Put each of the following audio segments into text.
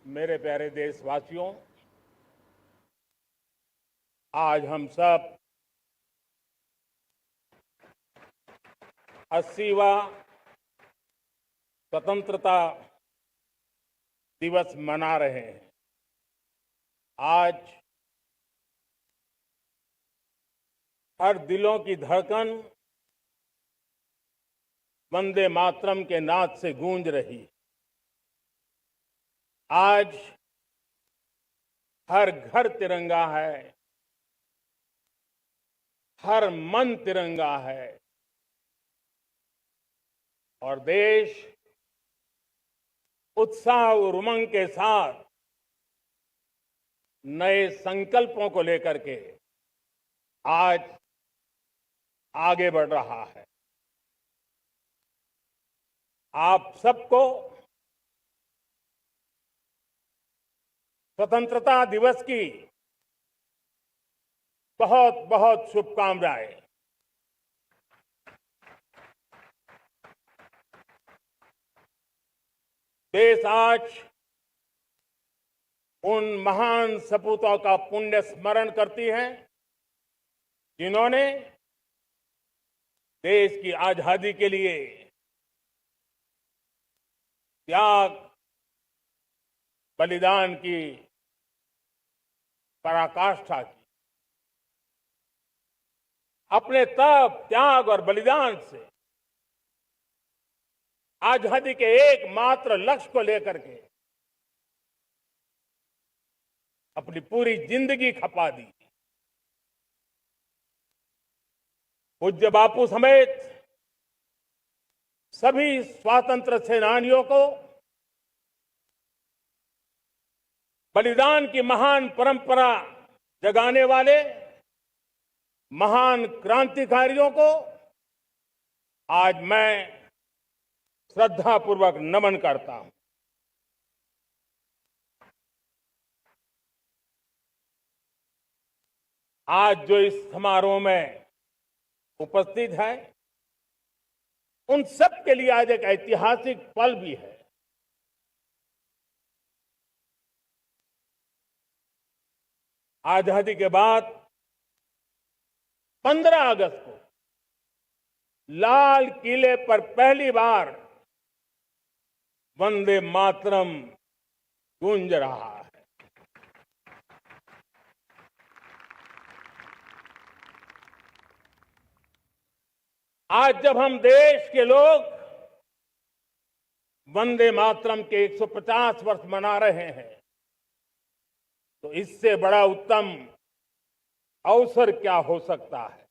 मेरे प्यारे देशवासियों, आज हम सब 80वां स्वतंत्रता दिवस मना रहे हैं। आज हर दिलों की धड़कन वंदे मातरम के नाद से गूंज रही। आज हर घर तिरंगा है, हर मन तिरंगा है और देश उत्साह और उमंग के साथ नए संकल्पों को लेकर के आज आगे बढ़ रहा है। आप सबको स्वतंत्रता दिवस की बहुत बहुत शुभकामनाएं। देश आज उन महान सपूतों का पुण्य स्मरण करती है जिन्होंने देश की आजादी के लिए त्याग बलिदान की पराकाष्ठा की। अपने तप, त्याग और बलिदान से आजादी के एकमात्र लक्ष्य को लेकर के अपनी पूरी जिंदगी खपा दी। पूज्य बापू समेत सभी स्वातंत्र्य सेनानियों को बलिदान की महान परंपरा जगाने वाले महान क्रांतिकारियों को आज मैं श्रद्धापूर्वक नमन करता हूं। आज जो इस समारोह में उपस्थित है उन सब के लिए आज एक ऐतिहासिक पल भी है। आजादी के बाद 15 अगस्त को लाल किले पर पहली बार वंदे मातरम गूंज रहा है। आज जब हम देश के लोग वंदे मातरम के 150 वर्ष मना रहे हैं तो इससे बड़ा उत्तम अवसर क्या हो सकता है।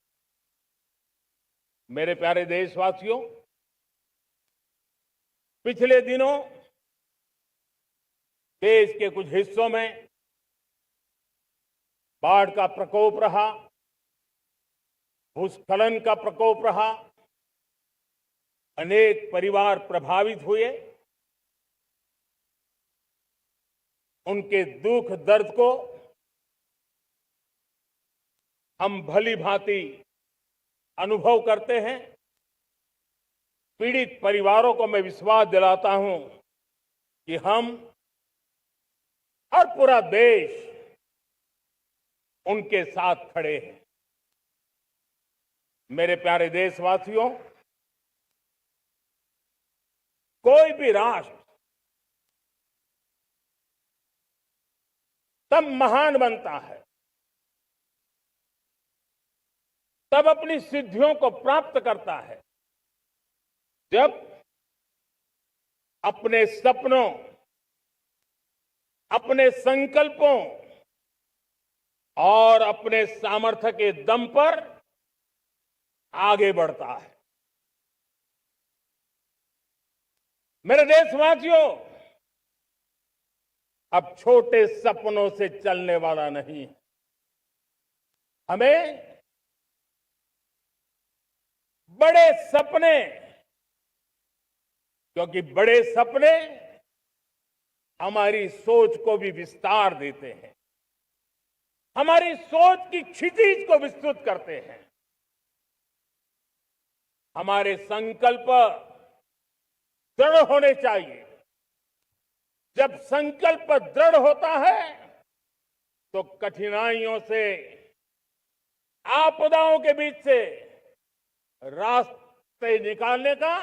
मेरे प्यारे देशवासियों, पिछले दिनों देश के कुछ हिस्सों में बाढ़ का प्रकोप रहा, भूस्खलन का प्रकोप रहा, अनेक परिवार प्रभावित हुए। उनके दुख दर्द को हम भली भांति अनुभव करते हैं। पीड़ित परिवारों को मैं विश्वास दिलाता हूं कि हम और पूरा देश उनके साथ खड़े हैं। मेरे प्यारे देशवासियों, कोई भी राष्ट्र तब महान बनता है, तब अपनी सिद्धियों को प्राप्त करता है जब अपने सपनों, अपने संकल्पों और अपने सामर्थ्य के दम पर आगे बढ़ता है। मेरे देशवासियों, अब छोटे सपनों से चलने वाला नहीं। हमें बड़े सपने, क्योंकि बड़े सपने हमारी सोच को भी विस्तार देते हैं, हमारी सोच की क्षितिज को विस्तृत करते हैं। हमारे संकल्प दृढ़ होने चाहिए, जब संकल्प दृढ़ होता है तो कठिनाइयों से, आपदाओं के बीच से रास्ते निकालने का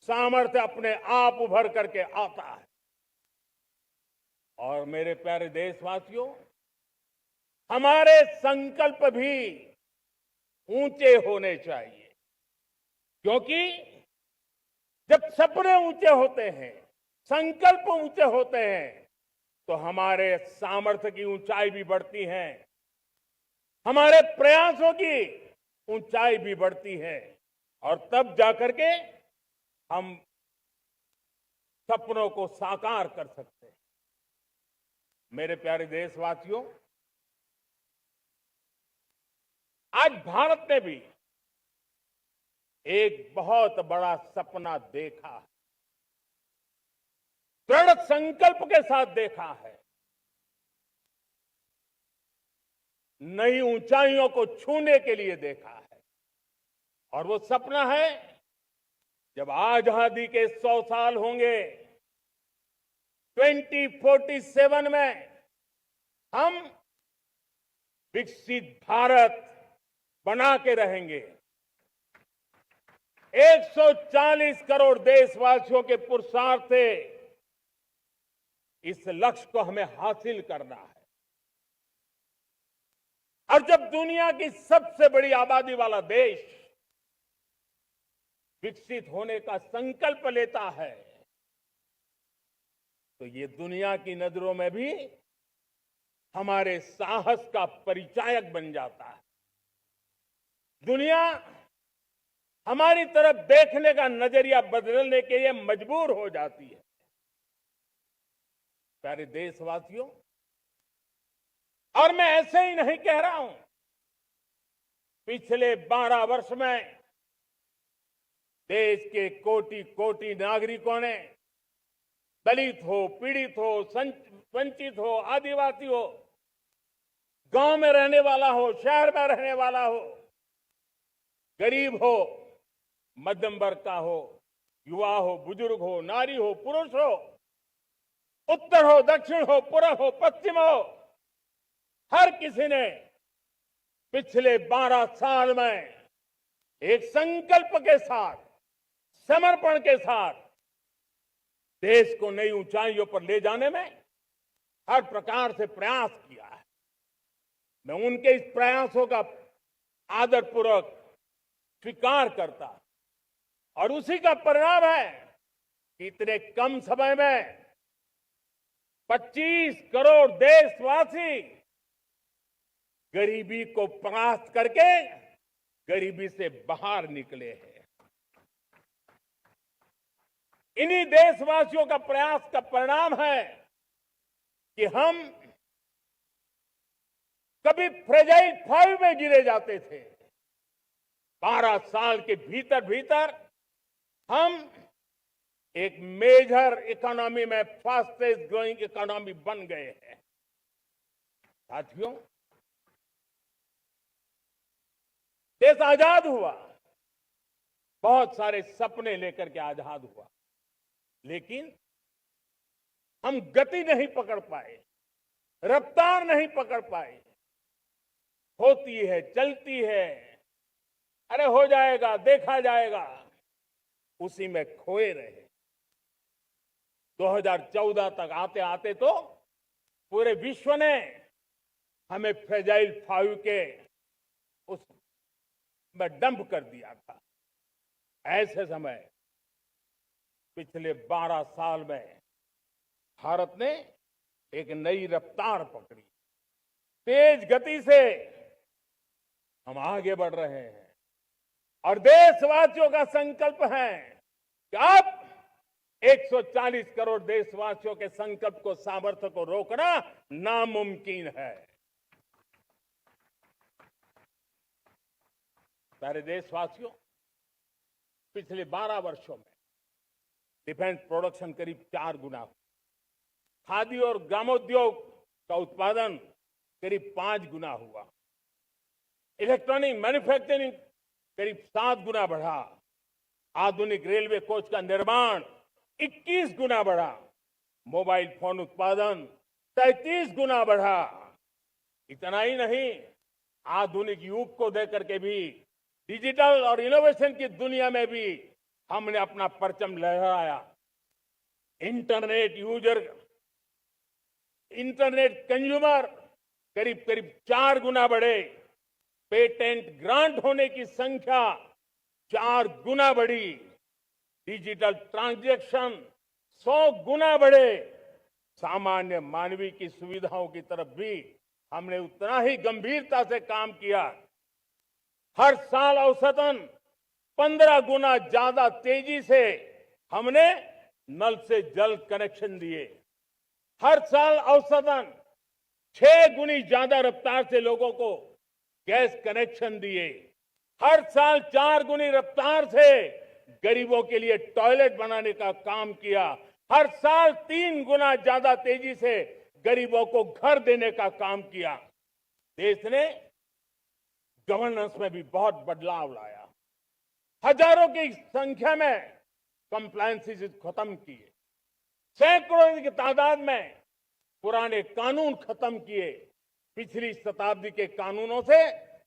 सामर्थ्य अपने आप उभर करके आता है। और मेरे प्यारे देशवासियों, हमारे संकल्प भी ऊंचे होने चाहिए, क्योंकि जब सपने ऊंचे होते हैं, संकल्प ऊंचे होते हैं, तो हमारे सामर्थ्य की ऊंचाई भी बढ़ती है, हमारे प्रयासों की ऊंचाई भी बढ़ती है, और तब जाकर के हम सपनों को साकार कर सकते हैं। मेरे प्यारे देशवासियों, आज भारत ने भी एक बहुत बड़ा सपना देखा है, दृढ़ संकल्प के साथ देखा है, नई ऊंचाइयों को छूने के लिए देखा है। और वो सपना है, जब आजादी के 100 साल होंगे, 2047 में हम विकसित भारत बना के रहेंगे। 140 करोड़ देशवासियों के पुरुषार्थ से इस लक्ष्य को हमें हासिल करना है। और जब दुनिया की सबसे बड़ी आबादी वाला देश विकसित होने का संकल्प लेता है, तो ये दुनिया की नजरों में भी हमारे साहस का परिचायक बन जाता है। दुनिया हमारी तरफ देखने का नजरिया बदलने के लिए मजबूर हो जाती है। प्यारे देशवासियों, और मैं ऐसे ही नहीं कह रहा हूं, पिछले 12 वर्ष में देश के कोटि कोटि नागरिकों ने, दलित हो, पीड़ित हो, वंचित हो, आदिवासी हो, गांव में रहने वाला हो, शहर में रहने वाला हो, गरीब हो, मध्यम वर्ग का हो, युवा हो, बुजुर्ग हो, नारी हो, पुरुष हो, उत्तर हो, दक्षिण हो, पूर्व हो, पश्चिम हो, हर किसी ने पिछले 12 साल में एक संकल्प के साथ, समर्पण के साथ देश को नई ऊंचाइयों पर ले जाने में हर प्रकार से प्रयास किया है। मैं उनके इस प्रयासों का आदरपूर्वक स्वीकार करता, और उसी का परिणाम है कि इतने कम समय में 25 करोड़ देशवासी गरीबी को परास्त करके गरीबी से बाहर निकले हैं। इन्हीं देशवासियों का प्रयास का परिणाम है कि हम कभी फ्रेजाइल 5 में गिरे जाते थे। 12 साल के भीतर भीतर हम एक मेजर इकोनॉमी में फास्टेस्ट ग्रोइंग इकोनॉमी बन गए हैं। साथियों, देश आजाद हुआ, बहुत सारे सपने लेकर के आजाद हुआ, लेकिन हम गति नहीं पकड़ पाए, रफ्तार नहीं पकड़ पाए। होती है, चलती है, अरे हो जाएगा, देखा जाएगा, उसी में खोए रहे। 2014 तक आते आते तो पूरे विश्व ने हमें फ्रेजाइल 5 के उस में डंप कर दिया था। ऐसे समय पिछले 12 साल में भारत ने एक नई रफ्तार पकड़ी, तेज गति से हम आगे बढ़ रहे हैं। और देशवासियों का संकल्प है कि अब 140 करोड़ देशवासियों के संकल्प को, सामर्थ्य को रोकना नामुमकिन है। प्यारे देशवासियों, पिछले 12 वर्षों में डिफेंस प्रोडक्शन करीब 4 गुना हुआ, खादी और ग्रामोद्योग का उत्पादन करीब 5 गुना हुआ, इलेक्ट्रॉनिक मैन्युफैक्चरिंग करीब 7 गुना बढ़ा, आधुनिक रेलवे कोच का निर्माण 21 गुना बढ़ा, मोबाइल फोन उत्पादन 33 गुना बढ़ा। इतना ही नहीं, आधुनिक युग को देकर के भी डिजिटल और इनोवेशन की दुनिया में भी हमने अपना परचम लहराया। इंटरनेट कंज्यूमर करीब करीब 4 गुना बढ़े। पेटेंट ग्रांट होने की संख्या 4 गुना बढ़ी। डिजिटल ट्रांजैक्शन 100 गुना बढ़े। सामान्य मानवीय की सुविधाओं की तरफ भी हमने उतना ही गंभीरता से काम किया। हर साल औसतन 15 गुना ज्यादा तेजी से हमने नल से जल कनेक्शन दिए। हर साल औसतन 6 गुनी ज्यादा रफ्तार से लोगों को गैस कनेक्शन दिए। हर साल 4 गुनी रफ्तार से गरीबों के लिए टॉयलेट बनाने का काम किया। हर साल 3 गुना ज्यादा तेजी से गरीबों को घर देने का काम किया। देश ने गवर्नेंस में भी बहुत बदलाव लाया। हजारों की संख्या में कंप्लायंसेस खत्म किए। सैकड़ों की तादाद में पुराने कानून खत्म किए। पिछली शताब्दी के कानूनों से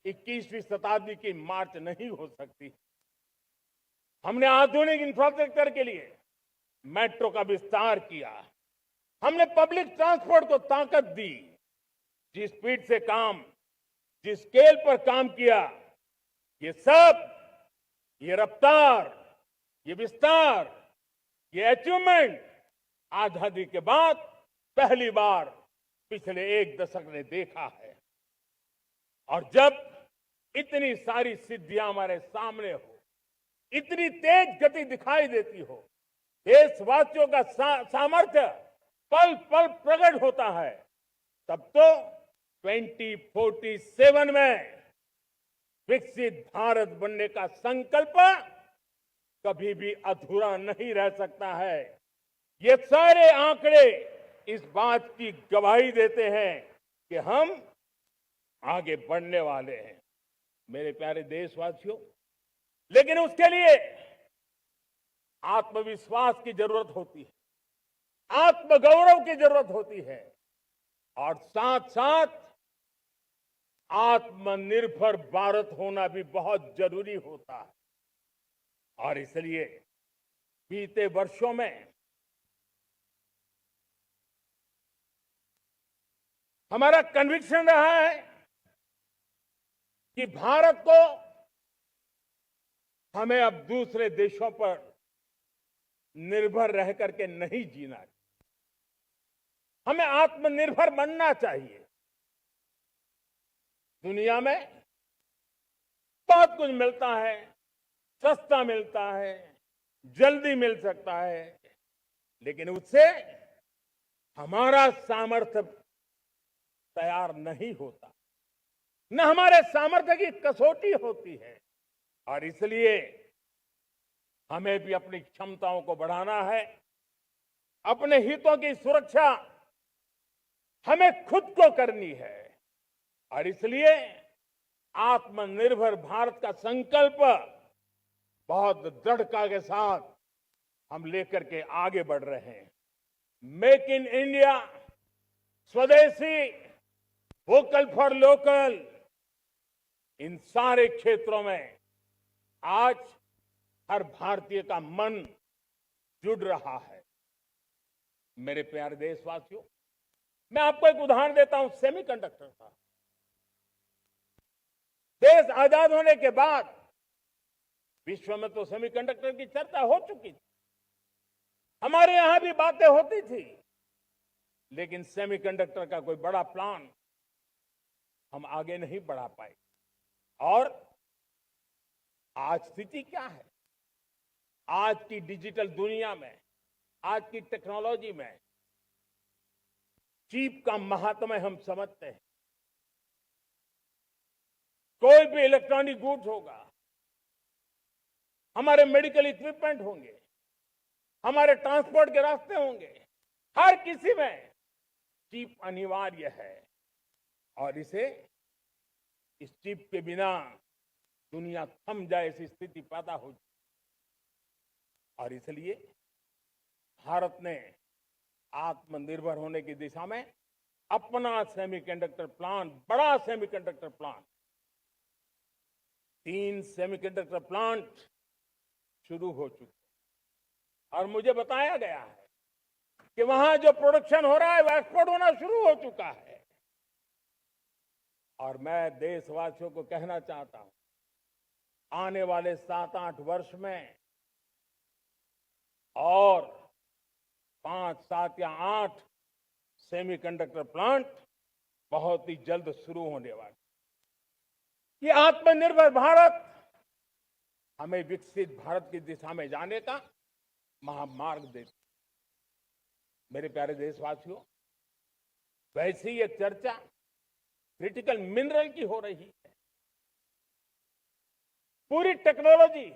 21वीं शताब्दी की मार्च नहीं हो सकती। हमने आधुनिक इंफ्रास्ट्रक्चर के लिए मेट्रो का विस्तार किया। हमने पब्लिक ट्रांसपोर्ट को ताकत दी। जिस स्पीड से काम, जिस स्केल पर काम किया, ये सब, ये रफ्तार, ये विस्तार, ये अचीवमेंट आजादी के बाद पहली बार पिछले 1 दशक ने देखा है। और जब इतनी सारी सिद्धियां हमारे सामने हो, इतनी तेज गति दिखाई देती हो, देशवासियों का सामर्थ्य पल पल प्रकट होता है, तब तो 2047 में विकसित भारत बनने का संकल्प कभी भी अधूरा नहीं रह सकता है। ये सारे आंकड़े इस बात की गवाही देते हैं कि हम आगे बढ़ने वाले हैं, मेरे प्यारे देशवासियों। लेकिन उसके लिए आत्मविश्वास की जरूरत होती है, आत्मगौरव की जरूरत होती है, और साथ साथ आत्मनिर्भर भारत होना भी बहुत जरूरी होता है। और इसलिए बीते वर्षों में हमारा कन्विक्शन रहा है कि भारत को हमें अब दूसरे देशों पर निर्भर रह करके नहीं जीना चाहिए। हमें आत्मनिर्भर बनना चाहिए। दुनिया में बहुत कुछ मिलता है, सस्ता मिलता है, जल्दी मिल सकता है, लेकिन उससे हमारा सामर्थ्य तैयार नहीं होता, न हमारे सामर्थ्य की कसौटी होती है। और इसलिए हमें भी अपनी क्षमताओं को बढ़ाना है। अपने हितों की सुरक्षा हमें खुद को करनी है। और इसलिए आत्मनिर्भर भारत का संकल्प बहुत दृढ़ता के साथ हम लेकर के आगे बढ़ रहे हैं। मेक इन इंडिया, स्वदेशी, वोकल फॉर लोकल, इन सारे क्षेत्रों में आज हर भारतीय का मन जुड़ रहा है। मेरे प्यारे देशवासियों, मैं आपको एक उदाहरण देता हूं सेमीकंडक्टर का। देश आजाद होने के बाद विश्व में तो सेमीकंडक्टर की चर्चा हो चुकी थी, हमारे यहां भी बातें होती थी, लेकिन सेमीकंडक्टर का कोई बड़ा प्लान हम आगे नहीं बढ़ा पाए। और आज स्थिति क्या है? आज की डिजिटल दुनिया में, आज की टेक्नोलॉजी में चिप का महात्म्य हम समझते हैं। कोई भी इलेक्ट्रॉनिक गुड्स होगा, हमारे मेडिकल इक्विपमेंट होंगे, हमारे ट्रांसपोर्ट के रास्ते होंगे, हर किसी में चिप अनिवार्य है। और इस चिप के बिना दुनिया थम जाए ऐसी स्थिति पैदा हो जाए। और इसलिए भारत ने आत्मनिर्भर होने की दिशा में अपना सेमीकंडक्टर प्लांट, बड़ा सेमीकंडक्टर प्लांट, 3 सेमीकंडक्टर प्लांट शुरू हो चुके और मुझे बताया गया है कि वहां जो प्रोडक्शन हो रहा है वो एक्सपोर्ट होना शुरू हो चुका है। और मैं देशवासियों को कहना चाहता हूं, आने वाले 7-8 वर्ष में और 5, 7 या 8 सेमीकंडक्टर प्लांट बहुत ही जल्द शुरू होने वाले। ये आत्मनिर्भर भारत हमें विकसित भारत की दिशा में जाने का महामार्ग देती। मेरे प्यारे देशवासियों, वैसी एक चर्चा क्रिटिकल मिनरल की हो रही है। पूरी टेक्नोलॉजी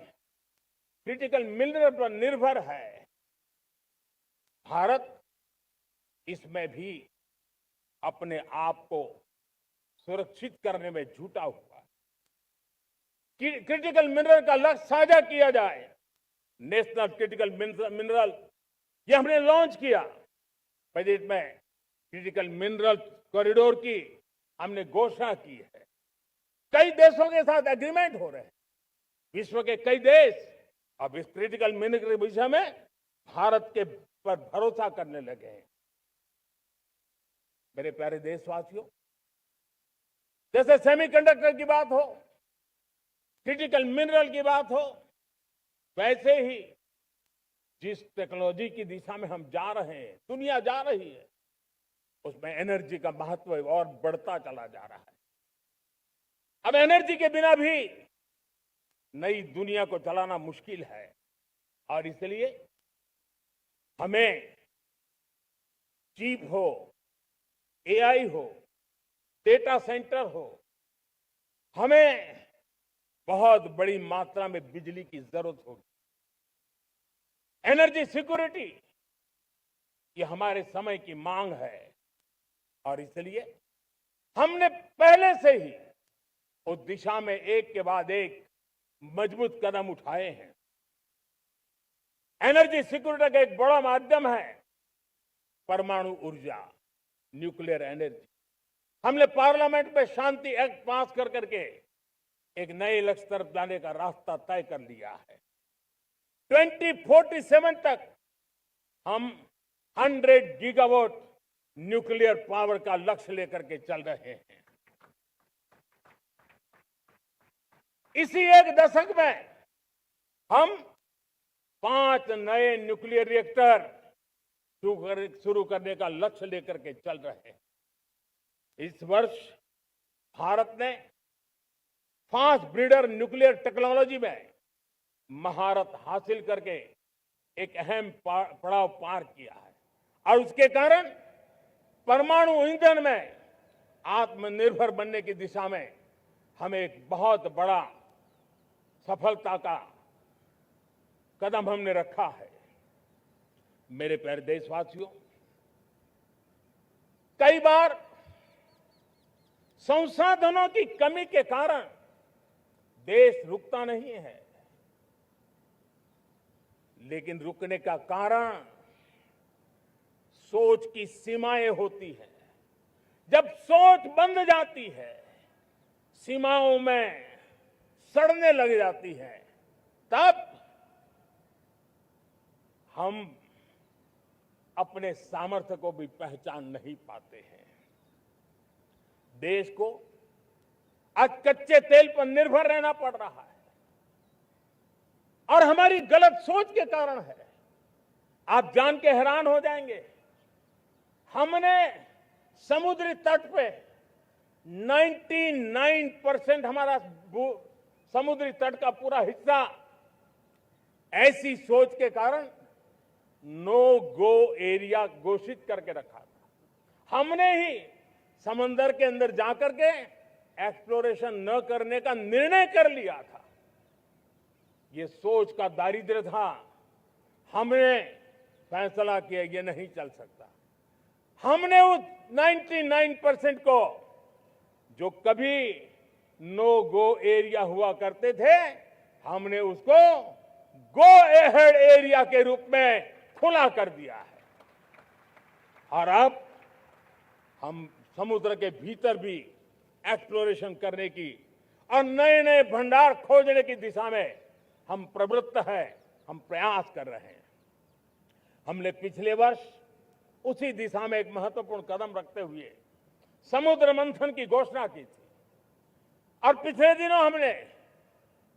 क्रिटिकल मिनरल पर निर्भर है। भारत इसमें भी अपने आप को सुरक्षित करने में जुटा हुआ है। क्रिटिकल मिनरल का लक्ष्य साझा किया जाए। नेशनल क्रिटिकल मिनरल ये हमने लॉन्च किया। बजट में क्रिटिकल मिनरल कॉरिडोर की हमने घोषणा की है। कई देशों के साथ एग्रीमेंट हो रहे हैं। विश्व के कई देश अब इस क्रिटिकल मिनरल के विषय में भारत के पर भरोसा करने लगे हैं। मेरे प्यारे देशवासियों, जैसे सेमीकंडक्टर की बात हो, क्रिटिकल मिनरल की बात हो, वैसे ही जिस टेक्नोलॉजी की दिशा में हम जा रहे हैं, दुनिया जा रही है, उसमें एनर्जी का महत्व और बढ़ता चला जा रहा है। अब एनर्जी के बिना भी नई दुनिया को चलाना मुश्किल है और इसलिए हमें चिप हो, एआई हो, डेटा सेंटर हो, हमें बहुत बड़ी मात्रा में बिजली की जरूरत होगी। एनर्जी सिक्योरिटी ये हमारे समय की मांग है और इसलिए हमने पहले से ही उस दिशा में एक के बाद एक मजबूत कदम उठाए हैं। एनर्जी सिक्योरिटी का एक बड़ा माध्यम है परमाणु ऊर्जा, न्यूक्लियर एनर्जी। हमने पार्लियामेंट में शांति एक्ट पास कर करके एक नए लक्ष्य तरफ जाने का रास्ता तय कर लिया है। 2047 तक हम 100 गीगावाट न्यूक्लियर पावर का लक्ष्य लेकर के चल रहे हैं। इसी एक दशक में हम 5 नए न्यूक्लियर रिएक्टर शुरू करने का लक्ष्य लेकर के चल रहे हैं। इस वर्ष भारत ने फास्ट ब्रीडर न्यूक्लियर टेक्नोलॉजी में महारत हासिल करके एक अहम पड़ाव पार किया है और उसके कारण परमाणु ईंधन में आत्मनिर्भर बनने की दिशा में हमें एक बहुत बड़ा सफलता का कदम हमने रखा है। मेरे प्यारे देशवासियों, कई बार संसाधनों की कमी के कारण देश रुकता नहीं है, लेकिन रुकने का कारण सोच की सीमाएं होती हैं। जब सोच बंध जाती है, सीमाओं में सड़ने लग जाती है, तब हम अपने सामर्थ्य को भी पहचान नहीं पाते हैं। देश को आज कच्चे तेल पर निर्भर रहना पड़ रहा है और हमारी गलत सोच के कारण है। आप जान के हैरान हो जाएंगे, हमने समुद्री तट पे 99% हमारा समुद्री तट का पूरा हिस्सा ऐसी सोच के कारण नो गो एरिया घोषित करके रखा था। हमने ही समंदर के अंदर जाकर के एक्सप्लोरेशन न करने का निर्णय कर लिया था। ये सोच का दारिद्र्य था। हमने फैसला किया ये नहीं चल सकता। हमने उस 99% को, जो कभी नो गो एरिया हुआ करते थे, हमने उसको गो एहेड एरिया के रूप में खुला कर दिया है। और अब हम समुद्र के भीतर भी एक्सप्लोरेशन करने की और नए नए भंडार खोजने की दिशा में हम प्रवृत्त हैं, हम प्रयास कर रहे हैं। हमने पिछले वर्ष उसी दिशा में एक महत्वपूर्ण कदम रखते हुए समुद्र मंथन की घोषणा की थी और पिछले दिनों हमने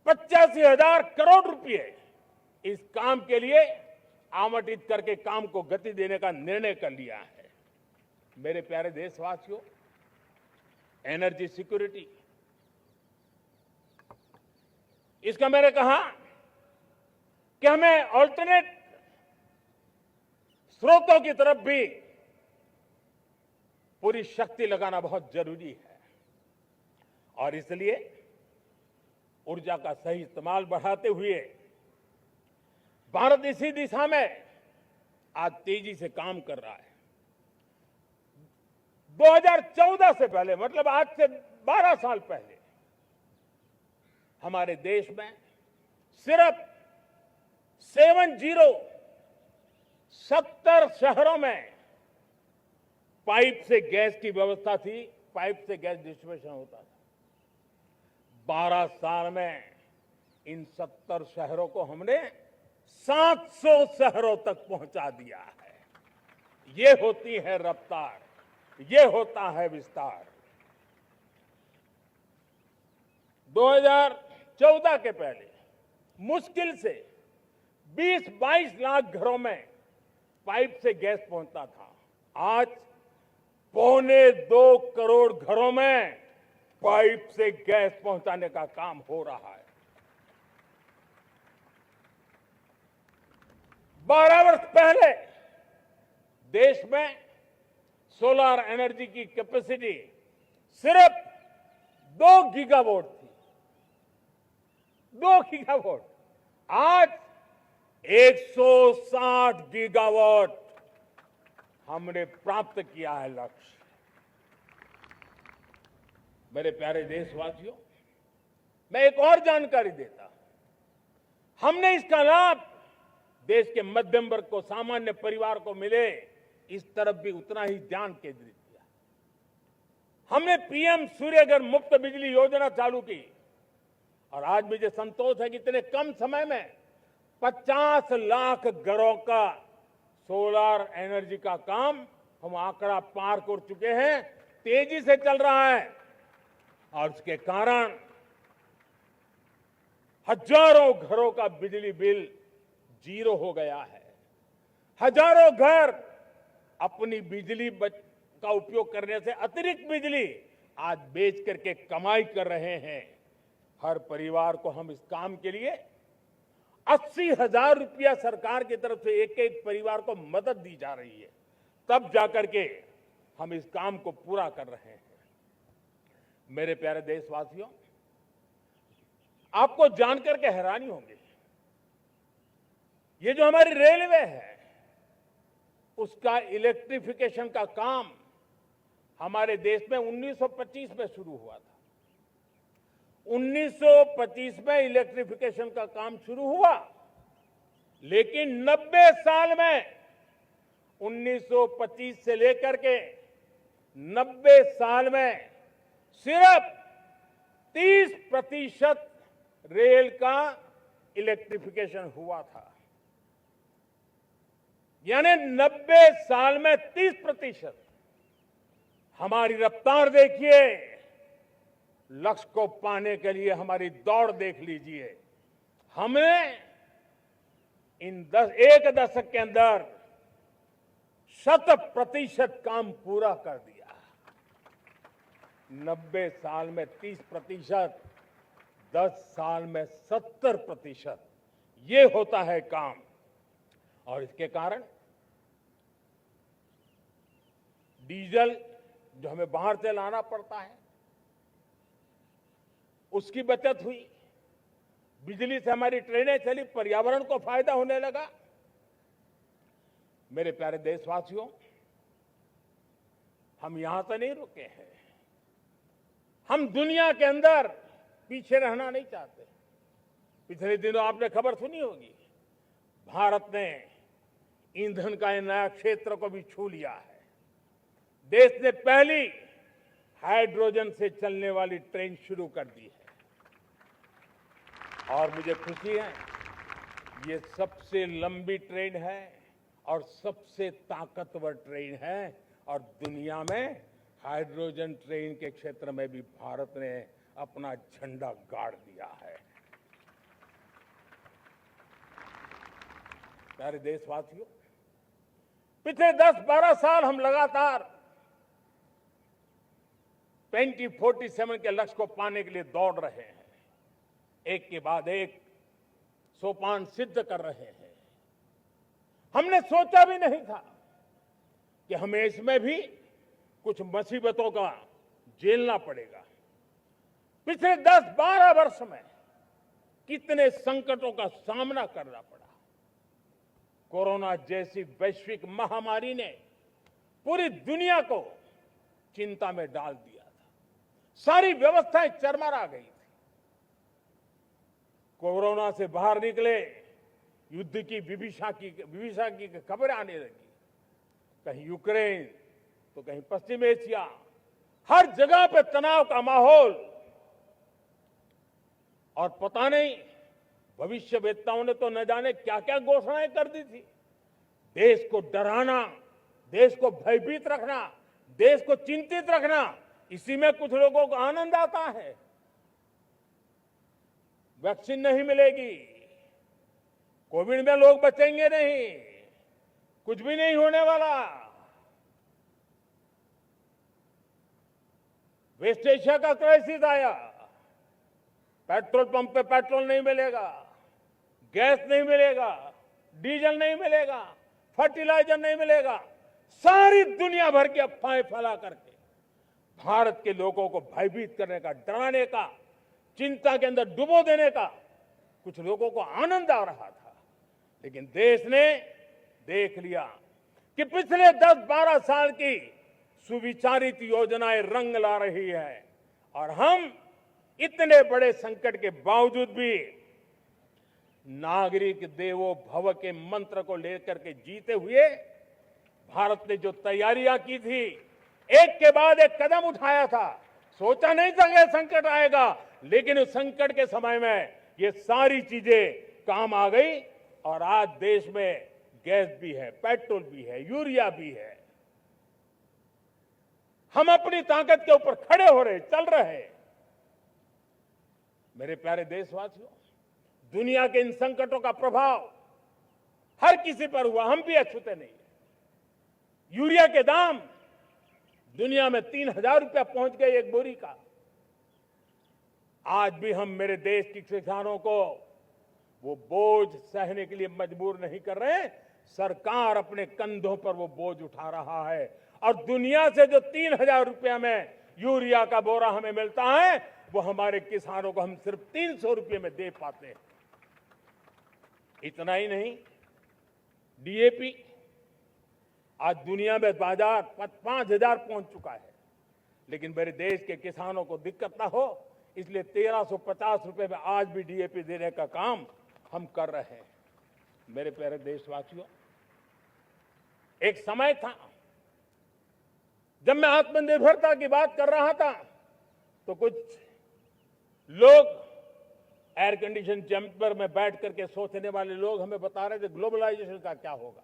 85,000 करोड़ रुपए इस काम के लिए आवंटित करके काम को गति देने का निर्णय कर लिया है। मेरे प्यारे देशवासियों, एनर्जी सिक्योरिटी, इसका मैंने कहा कि हमें ऑल्टरनेट स्रोतों की तरफ भी पूरी शक्ति लगाना बहुत जरूरी है और इसलिए ऊर्जा का सही इस्तेमाल बढ़ाते हुए भारत इसी दिशा में आज तेजी से काम कर रहा है। 2014 से पहले, मतलब आज से 12 साल पहले, हमारे देश में सिर्फ 70 शहरों में पाइप से गैस की व्यवस्था थी, पाइप से गैस डिस्ट्रीब्यूशन होता था। 12 साल में इन 70 शहरों को हमने 700 शहरों तक पहुंचा दिया है। ये होती है रफ्तार, ये होता है विस्तार। 2014 के पहले मुश्किल से 20-22 लाख घरों में पाइप से गैस पहुंचता था। आज 2.25 करोड़ घरों में पाइप से गैस पहुंचाने का काम हो रहा है। 12 वर्ष पहले देश में सोलर एनर्जी की कैपेसिटी सिर्फ 2 गीगावाट थी। 2 गीगावाट, आज 160 गीगावाट हमने प्राप्त किया है लक्ष्य। मेरे प्यारे देशवासियों, मैं एक और जानकारी देता। हमने इसका लाभ देश के मध्यम वर्ग को, सामान्य परिवार को मिले, इस तरफ भी उतना ही ध्यान केंद्रित किया। हमने पीएम सूर्यघर मुफ्त बिजली योजना चालू की और आज मुझे संतोष है कि इतने कम समय में 50 लाख घरों का सोलर एनर्जी का काम हम आंकड़ा पार कर चुके हैं। तेजी से चल रहा है और उसके कारण हजारों घरों का बिजली बिल 0 हो गया है। हजारों घर अपनी बिजली का उपयोग करने से अतिरिक्त बिजली आज बेच करके कमाई कर रहे हैं। हर परिवार को हम इस काम के लिए 80,000 रुपया सरकार की तरफ से एक एक परिवार को मदद दी जा रही है, तब जाकर के हम इस काम को पूरा कर रहे हैं। मेरे प्यारे देशवासियों, आपको जानकर के हैरानी होगी, ये जो हमारी रेलवे है उसका इलेक्ट्रिफिकेशन का काम हमारे देश में 1925 में शुरू हुआ था। 1925 में इलेक्ट्रिफिकेशन का काम शुरू हुआ, लेकिन 90 साल में 1925 से लेकर के 90 साल में सिर्फ 30% रेल का इलेक्ट्रिफिकेशन हुआ था। यानी 90 साल में 30%। हमारी रफ्तार देखिए, लक्ष्य को पाने के लिए हमारी दौड़ देख लीजिए। हमने एक दशक के अंदर 100% काम पूरा कर दिया। 90 साल में 30%, 10 साल में 70%, ये होता है काम। और इसके कारण डीजल जो हमें बाहर से लाना पड़ता है उसकी बचत हुई, बिजली से हमारी ट्रेनें चली, पर्यावरण को फायदा होने लगा। मेरे प्यारे देशवासियों, हम यहां से नहीं रुके हैं, हम दुनिया के अंदर पीछे रहना नहीं चाहते। पिछले दिनों आपने खबर सुनी होगी, भारत ने ईंधन का नया क्षेत्र को भी छू लिया है। देश ने पहली हाइड्रोजन से चलने वाली ट्रेन शुरू कर दी है और मुझे खुशी है ये सबसे लंबी ट्रेन है और सबसे ताकतवर ट्रेन है और दुनिया में हाइड्रोजन ट्रेन के क्षेत्र में भी भारत ने अपना झंडा गाड़ दिया है। प्यारे देशवासियों, पिछले 10-12 साल हम लगातार 2047 के लक्ष्य को पाने के लिए दौड़ रहे हैं, एक के बाद एक सोपान सिद्ध कर रहे हैं। हमने सोचा भी नहीं था कि हमें इसमें भी कुछ मुसीबतों का झेलना पड़ेगा। पिछले 10-12 वर्ष में कितने संकटों का सामना करना पड़ा। कोरोना जैसी वैश्विक महामारी ने पूरी दुनिया को चिंता में डाल दिया था, सारी व्यवस्थाएं चरमरा गई थी। कोरोना से बाहर निकले, युद्ध की विभीषा की खबरें आने लगी, कहीं यूक्रेन तो कहीं पश्चिम एशिया, हर जगह पे तनाव का माहौल। और पता नहीं भविष्यवेत्ताओं ने तो न जाने क्या क्या घोषणाएं कर दी थी। देश को डराना, देश को भयभीत रखना, देश को चिंतित रखना, इसी में कुछ लोगों को आनंद आता है। वैक्सीन नहीं मिलेगी, कोविड में लोग बचेंगे नहीं, कुछ भी नहीं होने वाला। वेस्ट एशिया का क्राइसिस आया, पेट्रोल पंप पे पेट्रोल नहीं मिलेगा, गैस नहीं मिलेगा, डीजल नहीं मिलेगा, फर्टिलाइजर नहीं मिलेगा। सारी दुनिया भर की अफवाहें फैला करके भारत के लोगों को भयभीत करने का, डराने का, चिंता के अंदर डुबो देने का कुछ लोगों को आनंद आ रहा था। लेकिन देश ने देख लिया कि पिछले 10-12 साल की सुविचारित योजनाएं रंग ला रही है और हम इतने बड़े संकट के बावजूद भी नागरिक देवो भव के मंत्र को लेकर के जीते हुए भारत ने जो तैयारियां की थी, एक के बाद एक कदम उठाया था। सोचा नहीं था कि संकट आएगा, लेकिन उस संकट के समय में ये सारी चीजें काम आ गई और आज देश में गैस भी है, पेट्रोल भी है, यूरिया भी है। हम अपनी ताकत के ऊपर खड़े हो रहे, चल रहे। मेरे प्यारे देशवासियों, दुनिया के इन संकटों का प्रभाव हर किसी पर हुआ, हम भी अछूते नहीं। यूरिया के दाम दुनिया में 3,000 रुपया पहुंच गए एक बोरी का। आज भी हम मेरे देश के किसानों को वो बोझ सहने के लिए मजबूर नहीं कर रहे। सरकार अपने कंधों पर वो बोझ उठा रहा है और दुनिया से जो 3,000 रुपया में यूरिया का बोरा हमें मिलता है, वो हमारे किसानों को हम सिर्फ 300 रुपये में दे पाते हैं। इतना ही नहीं, डीएपी आज दुनिया में बाजार 5,000 पहुंच चुका है, लेकिन मेरे देश के किसानों को दिक्कत ना हो इसलिए 1,350 रुपये में आज भी डीएपी देने का काम हम कर रहे हैं। मेरे प्यारे देशवासियों, एक समय था जब मैं आत्मनिर्भरता की बात कर रहा था तो कुछ लोग एयर कंडीशन चैम्बर में बैठ करके सोचने वाले लोग हमें बता रहे थे ग्लोबलाइजेशन का क्या होगा।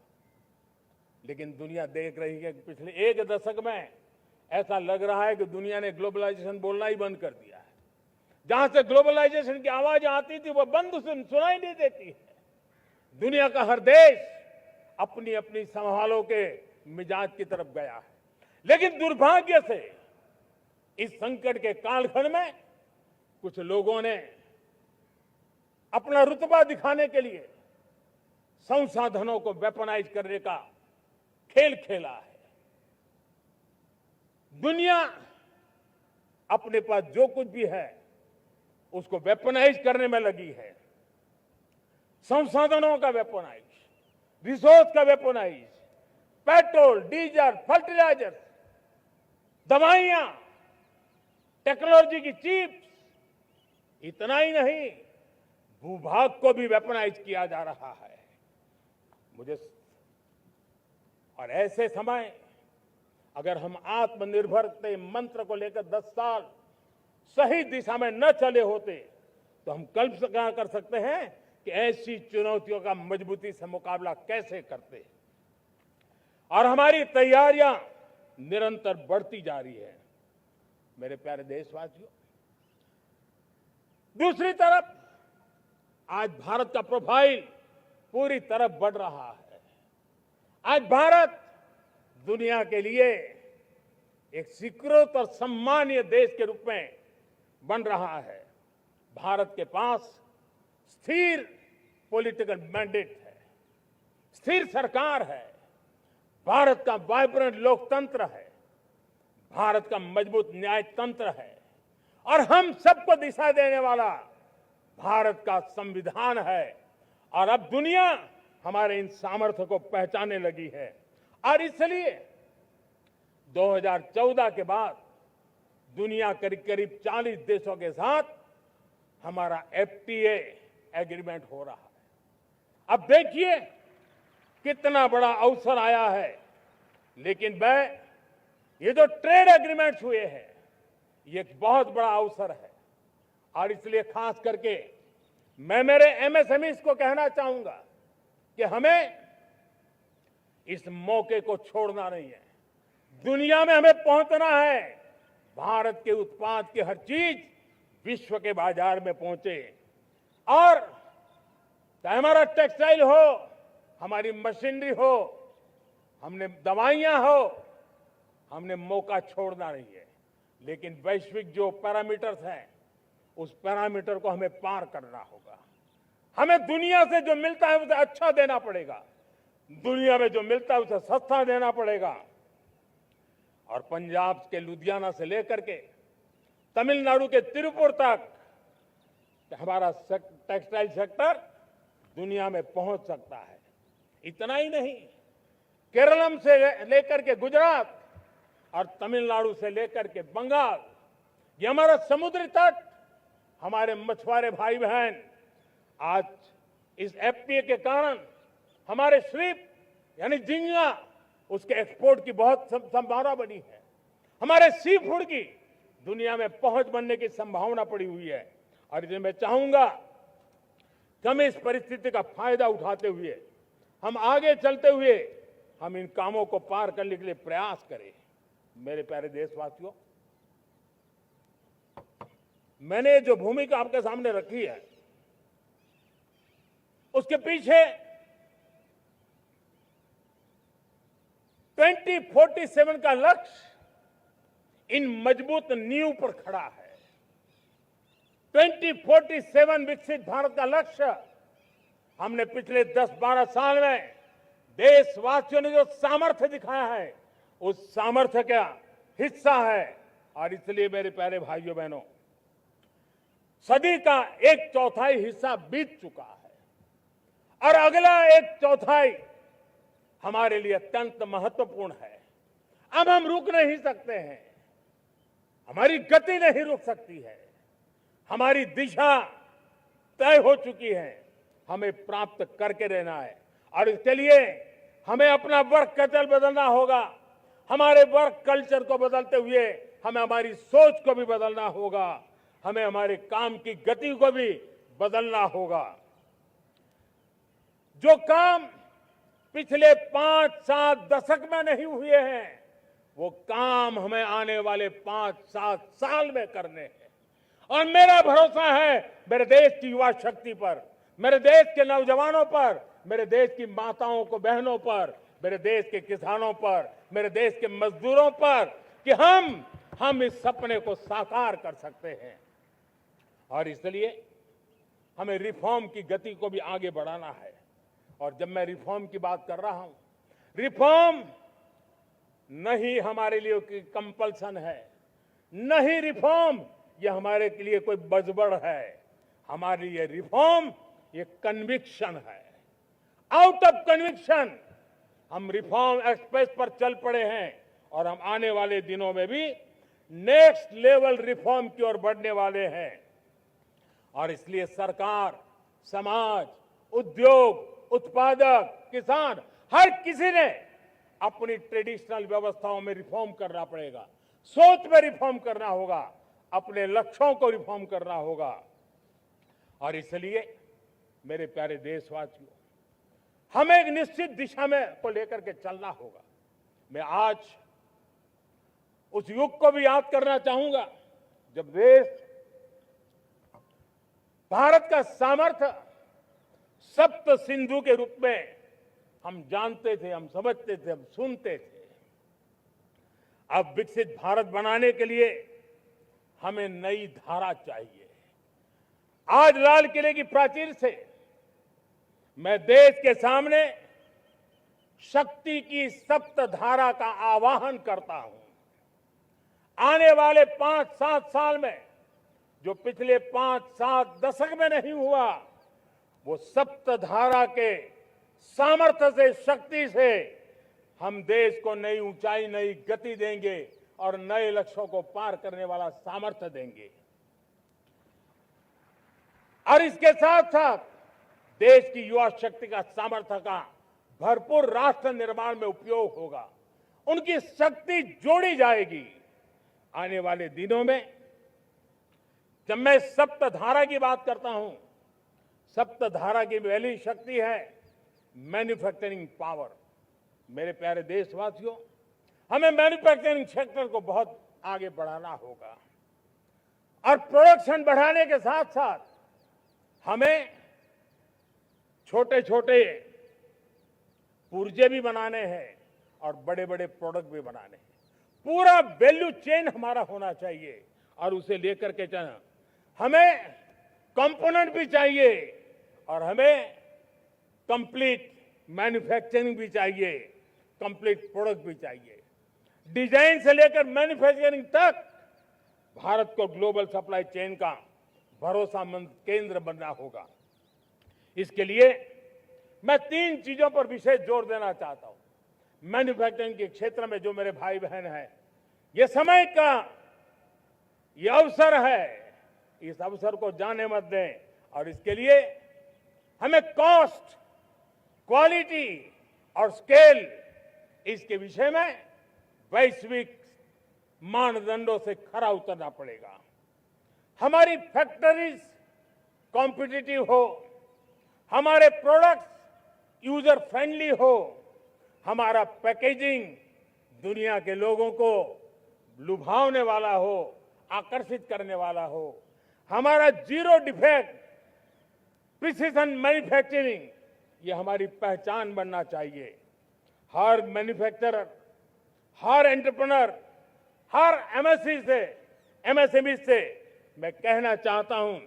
लेकिन दुनिया देख रही है कि पिछले एक दशक में ऐसा लग रहा है कि दुनिया ने ग्लोबलाइजेशन बोलना ही बंद कर दिया है। जहां से ग्लोबलाइजेशन की आवाज आती थी वो बंद सुनाई नहीं देती है। दुनिया का हर देश अपनी अपनी संभालों के मिजाज की तरफ गया है। लेकिन दुर्भाग्य से इस संकट के कालखंड में कुछ लोगों ने अपना रुतबा दिखाने के लिए संसाधनों को वेपनाइज करने का खेल खेला है। दुनिया अपने पास जो कुछ भी है उसको वेपनाइज करने में लगी है। संसाधनों का वेपनाइज, रिसोर्स का वेपनाइज, पेट्रोल, डीजल, फर्टिलाइजर, दवाइयां, टेक्नोलॉजी की चिप्स, इतना ही नहीं भूभाग को भी वेपनाइज किया जा रहा है। मुझे और ऐसे समय अगर हम आत्मनिर्भरता मंत्र को लेकर 10 साल सही दिशा में न चले होते तो हम कल्पना कर सकते हैं कि ऐसी चुनौतियों का मजबूती से मुकाबला कैसे करते। और हमारी तैयारियां निरंतर बढ़ती जा रही है। मेरे प्यारे देशवासियों, दूसरी तरफ आज भारत का प्रोफाइल पूरी तरफ बढ़ रहा है। आज भारत दुनिया के लिए एक स्वीकृत और सम्मानीय देश के रूप में बन रहा है। भारत के पास स्थिर पॉलिटिकल मैंडेट है, स्थिर सरकार है, भारत का वाइब्रेंट लोकतंत्र है, भारत का मजबूत न्याय तंत्र है और हम सबको दिशा देने वाला भारत का संविधान है। और अब दुनिया हमारे इन सामर्थ्य को पहचानने लगी है और इसलिए 2014 के बाद दुनिया करीब करीब 40 देशों के साथ हमारा एफटीए एग्रीमेंट हो रहा है। अब देखिए कितना बड़ा अवसर आया है। लेकिन ये जो ट्रेड एग्रीमेंट्स हुए हैं ये एक बहुत बड़ा अवसर है और इसलिए खास करके मैं मेरे एमएसएमईज को कहना चाहूंगा कि हमें इस मौके को छोड़ना नहीं है। दुनिया में हमें पहुंचना है। भारत के उत्पाद की हर चीज विश्व के बाजार में पहुंचे और चाहे हमारा टेक्सटाइल हो, हमारी मशीनरी हो, हमने दवाइयां हो, हमने मौका छोड़ना नहीं है। लेकिन वैश्विक जो पैरामीटर्स हैं उस पैरामीटर को हमें पार करना होगा। हमें दुनिया से जो मिलता है उसे अच्छा देना पड़ेगा, दुनिया में जो मिलता है उसे सस्ता देना पड़ेगा। और पंजाब के लुधियाना से लेकर के तमिलनाडु के तिरुपुर तक हमारा टेक्सटाइल सेक्टर दुनिया में पहुंच सकता है। इतना ही नहीं, केरलम से लेकर के गुजरात और तमिलनाडु से लेकर के बंगाल, ये हमारा समुद्री तट, हमारे मछुआरे भाई बहन आज इस एफटीए के कारण हमारे श्रिप यानी झींगा उसके एक्सपोर्ट की बहुत संभावना बनी है। हमारे सी फूड की दुनिया में पहुंच बनने की संभावना पड़ी हुई है। और इसलिए मैं चाहूंगा कि हम इस परिस्थिति का फायदा उठाते हुए, हम आगे चलते हुए हम इन कामों को पार करने के लिए प्रयास करें। मेरे प्यारे देशवासियों, मैंने जो भूमिका आपके सामने रखी है उसके पीछे 2047 का लक्ष्य इन मजबूत नींव पर खड़ा है। 2047 विकसित भारत का लक्ष्य हमने पिछले 10-12 साल में देशवासियों ने जो सामर्थ्य दिखाया है उस सामर्थ्य का हिस्सा है। और इसलिए मेरे प्यारे भाइयों बहनों, सदी का 1/4 हिस्सा बीत चुका है और अगला 1/4 हमारे लिए अत्यंत महत्वपूर्ण है। अब हम रुक नहीं सकते हैं, हमारी गति नहीं रुक सकती है, हमारी दिशा तय हो चुकी है, हमें प्राप्त करके रहना है। और इसके लिए हमें अपना वर्क कल्चर बदलना होगा। हमारे वर्क कल्चर को बदलते हुए हमें हमारी सोच को भी बदलना होगा, हमें हमारे काम की गति को भी बदलना होगा। जो काम पिछले 5-7 दशक में नहीं हुए हैं वो काम हमें आने वाले 5-7 साल में करने हैं। और मेरा भरोसा है मेरे देश की युवा शक्ति पर, मेरे देश के नौजवानों पर, मेरे देश की माताओं को बहनों पर, मेरे देश के किसानों पर, मेरे देश के मजदूरों पर कि हम इस सपने को साकार कर सकते हैं। और इसलिए हमें रिफॉर्म की गति को भी आगे बढ़ाना है। और जब मैं रिफॉर्म की बात कर रहा हूं, रिफॉर्म नहीं हमारे लिए कोई कंपल्सन है, नहीं रिफॉर्म ये हमारे के लिए कोई बजबड़ है। हमारे लिए रिफॉर्म ये कन्विक्शन है। आउट ऑफ कन्विक्शन हम रिफॉर्म एक्सप्रेस पर चल पड़े हैं और हम आने वाले दिनों में भी नेक्स्ट लेवल रिफॉर्म की ओर बढ़ने वाले हैं। और इसलिए सरकार, समाज, उद्योग, उत्पादक, किसान, हर किसी ने अपनी ट्रेडिशनल व्यवस्थाओं में रिफॉर्म करना पड़ेगा, सोच में रिफॉर्म करना होगा, अपने लक्ष्यों को रिफॉर्म करना होगा। और इसलिए मेरे प्यारे देशवासियों, हमें एक निश्चित दिशा में को लेकर के चलना होगा। मैं आज उस युग को भी याद करना चाहूंगा जब देश भारत का सामर्थ्य सप्त सिंधु के रूप में हम जानते थे, हम समझते थे, हम सुनते थे। अब विकसित भारत बनाने के लिए हमें नई धारा चाहिए। आज लाल किले की प्राचीर से मैं देश के सामने शक्ति की सप्त धारा का आवाहन करता हूं। आने वाले 5-7 साल में जो पिछले 5-7 दशक में नहीं हुआ, वो सप्त धारा के सामर्थ्य से, शक्ति से हम देश को नई ऊंचाई, नई गति देंगे और नए लक्ष्यों को पार करने वाला सामर्थ्य देंगे। और इसके साथ साथ देश की युवा शक्ति का सामर्थ्य का भरपूर राष्ट्र निर्माण में उपयोग होगा। उनकी शक्ति जोड़ी जाएगी। आने वाले दिनों में जब मैं सप्तधारा की बात करता हूं, सप्तधारा की पहली शक्ति है मैन्युफैक्चरिंग पावर। मेरे प्यारे देशवासियों, हमें मैन्युफैक्चरिंग सेक्टर को बहुत आगे बढ़ाना होगा और प्रोडक्शन बढ़ाने के साथ साथ हमें छोटे छोटे पुर्जे भी बनाने हैं और बड़े बड़े प्रोडक्ट भी बनाने हैं। पूरा वैल्यू चेन हमारा होना चाहिए और उसे लेकर के चलना। हमें कंपोनेंट भी चाहिए और हमें कंप्लीट मैन्युफैक्चरिंग भी चाहिए, कंप्लीट प्रोडक्ट भी चाहिए। डिजाइन से लेकर मैन्युफैक्चरिंग तक भारत को ग्लोबल सप्लाई चेन का भरोसामंद केंद्र बनना होगा। इसके लिए मैं 3 चीजों पर विशेष जोर देना चाहता हूं। मैन्युफैक्चरिंग के क्षेत्र में जो मेरे भाई बहन हैं, ये समय का ये अवसर है, इस अवसर को जाने मत दें। और इसके लिए हमें कॉस्ट, क्वालिटी और स्केल, इसके विषय में वैश्विक मानदंडों से खरा उतरना पड़ेगा। हमारी फैक्ट्रीज कॉम्पिटिटिव हो, हमारे प्रोडक्ट्स यूजर फ्रेंडली हो, हमारा पैकेजिंग दुनिया के लोगों को लुभावने वाला हो, आकर्षित करने वाला हो, हमारा जीरो डिफेक्ट प्रिसिजन मैन्युफैक्चरिंग, ये हमारी पहचान बनना चाहिए। हर मैन्युफैक्चरर, हर एंटरप्रेन्योर, हर एमएसएमई से मैं कहना चाहता हूं,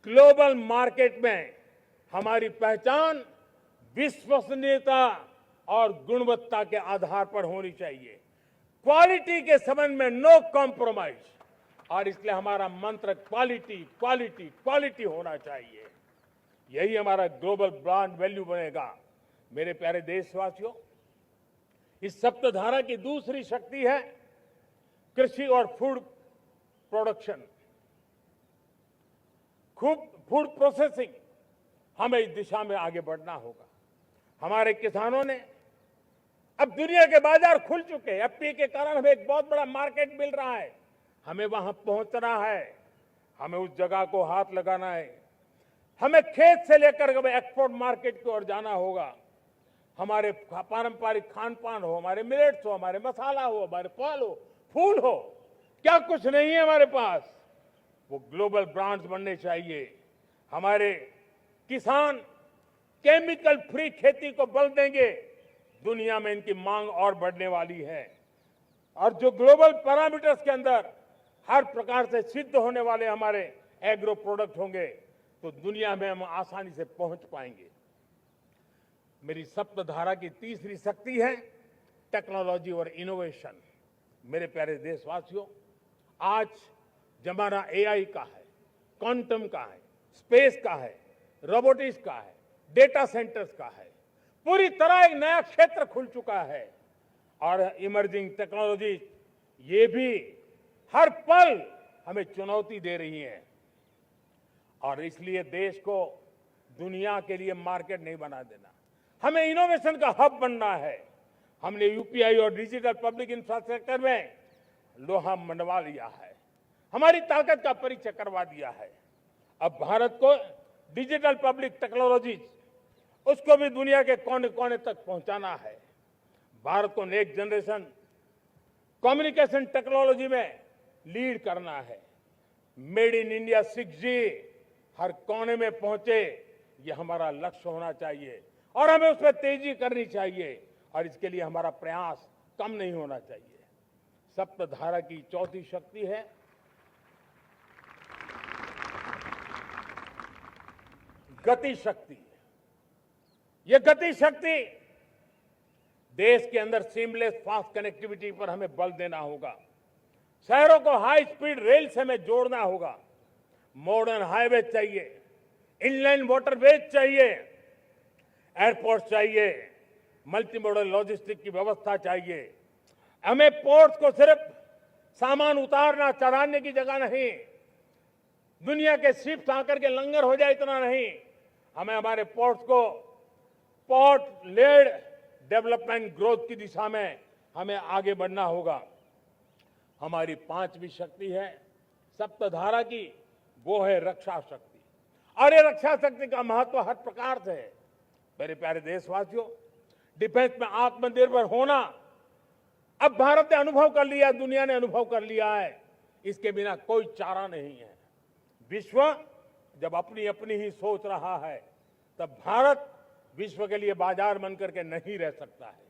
ग्लोबल मार्केट में हमारी पहचान विश्वसनीयता और गुणवत्ता के आधार पर होनी चाहिए। क्वालिटी के संबंध में नो कॉम्प्रोमाइज, और इसलिए हमारा मंत्र क्वालिटी, क्वालिटी, क्वालिटी होना चाहिए। यही हमारा ग्लोबल ब्रांड वैल्यू बनेगा। मेरे प्यारे देशवासियों, इस सप्तधारा की दूसरी शक्ति है कृषि और फूड प्रोडक्शन, फूड प्रोसेसिंग। हमें इस दिशा में आगे बढ़ना होगा। हमारे किसानों ने, अब दुनिया के बाजार खुल चुके हैं, एफपीए के कारण हमें एक बहुत बड़ा मार्केट मिल रहा है। हमें वहां पहुंचना है, हमें उस जगह को हाथ लगाना है। हमें खेत से लेकर एक्सपोर्ट मार्केट की ओर जाना होगा। हमारे पारंपरिक खान पान हो, हमारे मिलेट्स हो, हमारे मसाला हो, हमारे फल हो, फूल हो, क्या कुछ नहीं है हमारे पास, वो ग्लोबल ब्रांड्स बनने चाहिए। हमारे किसान केमिकल फ्री खेती को बल देंगे, दुनिया में इनकी मांग और बढ़ने वाली है। और जो ग्लोबल पैरामीटर्स के अंदर हर प्रकार से सिद्ध होने वाले हमारे एग्रो प्रोडक्ट होंगे, तो दुनिया में हम आसानी से पहुंच पाएंगे। मेरी सप्तधारा की तीसरी शक्ति है टेक्नोलॉजी और इनोवेशन। मेरे प्यारे देशवासियों, आज जमाना एआई का है, क्वांटम का है, स्पेस का है, रोबोटिक्स का है, डेटा सेंटर्स का है। पूरी तरह एक नया क्षेत्र खुल चुका है और इमर्जिंग टेक्नोलॉजी ये भी हर पल हमें चुनौती दे रही हैं। और इसलिए देश को दुनिया के लिए मार्केट नहीं बना देना, हमें इनोवेशन का हब बनना है। हमने यूपीआई और डिजिटल पब्लिक इंफ्रास्ट्रक्चर में लोहा मनवा लिया है, हमारी ताकत का परिचय करवा दिया है। अब भारत को डिजिटल पब्लिक टेक्नोलॉजीज उसको भी दुनिया के कोने कोने तक पहुंचाना है। भारत को नेक्स्ट जनरेशन कम्युनिकेशन टेक्नोलॉजी में लीड करना है। मेड इन इंडिया 6G हर कोने में पहुंचे, ये हमारा लक्ष्य होना चाहिए और हमें उसमें तेजी करनी चाहिए और इसके लिए हमारा प्रयास कम नहीं होना चाहिए। सप्तधारा की चौथी शक्ति है गति शक्ति। ये गति शक्ति देश के अंदर सीमलेस फास्ट कनेक्टिविटी पर हमें बल देना होगा। शहरों को हाई स्पीड रेल से हमें जोड़ना होगा। मॉडर्न हाईवे चाहिए, इनलैंड वाटरवेज चाहिए, एयरपोर्ट चाहिए, मल्टी मॉडल लॉजिस्टिक की व्यवस्था चाहिए। हमें पोर्ट्स को सिर्फ सामान उतारना चढ़ाने की जगह नहीं, दुनिया के शिप्स आकर के लंगर हो जाए इतना नहीं, हमें हमारे पोर्ट्स को पोर्ट लेड डेवलपमेंट ग्रोथ की दिशा में हमें आगे बढ़ना होगा। हमारी पांचवी शक्ति है सप्तधारा की, वो है रक्षा शक्ति। और ये रक्षा शक्ति का महत्व हर प्रकार से है। मेरे प्यारे देशवासियों, डिफेंस में आत्मनिर्भर होना अब भारत ने अनुभव कर लिया, दुनिया ने अनुभव कर लिया है, इसके बिना कोई चारा नहीं है। विश्व जब अपनी अपनी ही सोच रहा है, तब भारत विश्व के लिए बाजार बन करके नहीं रह सकता है।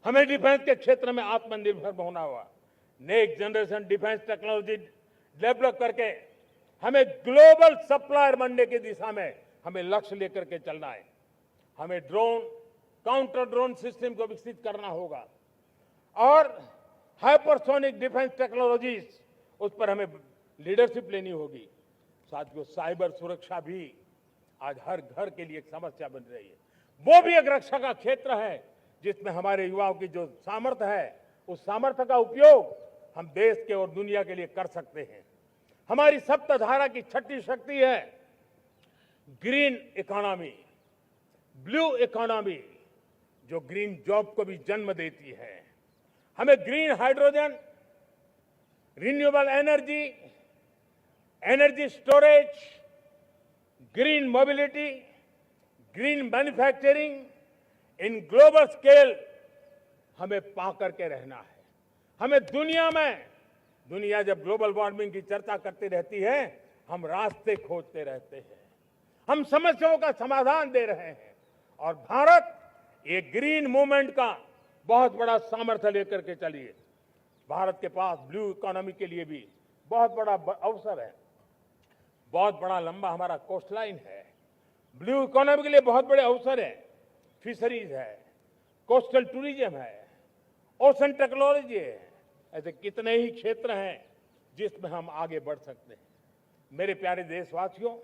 हमें डिफेंस के क्षेत्र में आत्मनिर्भर होना होगा। Next generation defence technology develop करके हमें ग्लोबल सप्लायर बनने की दिशा में हमें लक्ष्य लेकर के चलना है। हमें ड्रोन, काउंटर ड्रोन सिस्टम को विकसित करना होगा और हाइपरसोनिक डिफेंस टेक्नोलॉजीज, उस पर हमें लीडरशिप लेनी होगी। साथियों, साइबर सुरक्षा भी आज हर घर के लिए एक समस्या बन रही है। वो भी एक रक्षा का क्षेत्र है जिसमें हमारे युवाओं की जो सामर्थ्य है, उस सामर्थ्य का उपयोग हम देश के और दुनिया के लिए कर सकते हैं। हमारी सप्तधारा की छठी शक्ति है ग्रीन इकोनॉमी, ब्लू इकोनॉमी, जो ग्रीन जॉब को भी जन्म देती है। हमें green hydrogen, renewable energy, energy storage, green mobility, green manufacturing in global scale हमें पा करके रहना है। हमें दुनिया जब ग्लोबल वार्मिंग की चर्चा करती रहती है, हम रास्ते खोजते रहते हैं, हम समस्याओं का समाधान दे रहे हैं और भारत एक ग्रीन मूवमेंट का बहुत बड़ा सामर्थ्य लेकर के चलिए। भारत के पास ब्लू इकोनॉमी के लिए भी बहुत बड़ा अवसर है। बहुत बड़ा लंबा हमारा कोस्ट लाइन है। ब्लू इकोनॉमी के लिए बहुत बड़े अवसर है। फिशरीज है, कोस्टल टूरिज्म है, ओशन टेक्नोलॉजी है। ऐसे कितने ही क्षेत्र हैं जिसमें हम आगे बढ़ सकते हैं। मेरे प्यारे देशवासियों,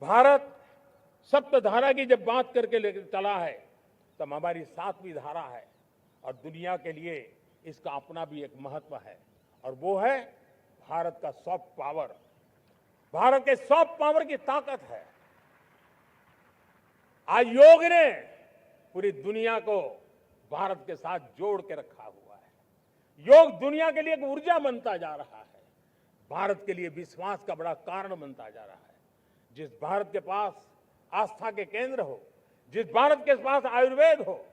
भारत सप्तधारा की जब बात करके लेकर चला है, तब हमारी सातवीं धारा है और दुनिया के लिए इसका अपना भी एक महत्व है और वो है भारत का सॉफ्ट पावर। भारत के सॉफ्ट पावर की ताकत है। आज योग ने पूरी दुनिया को भारत के साथ जोड़ के रखा हुआ है। योग दुनिया के लिए एक ऊर्जा बनता जा रहा है, भारत के लिए विश्वास का बड़ा कारण बनता जा रहा है। जिस भारत के पास आस्था के केंद्र हो, जिस भारत के पास आयुर्वेद हो,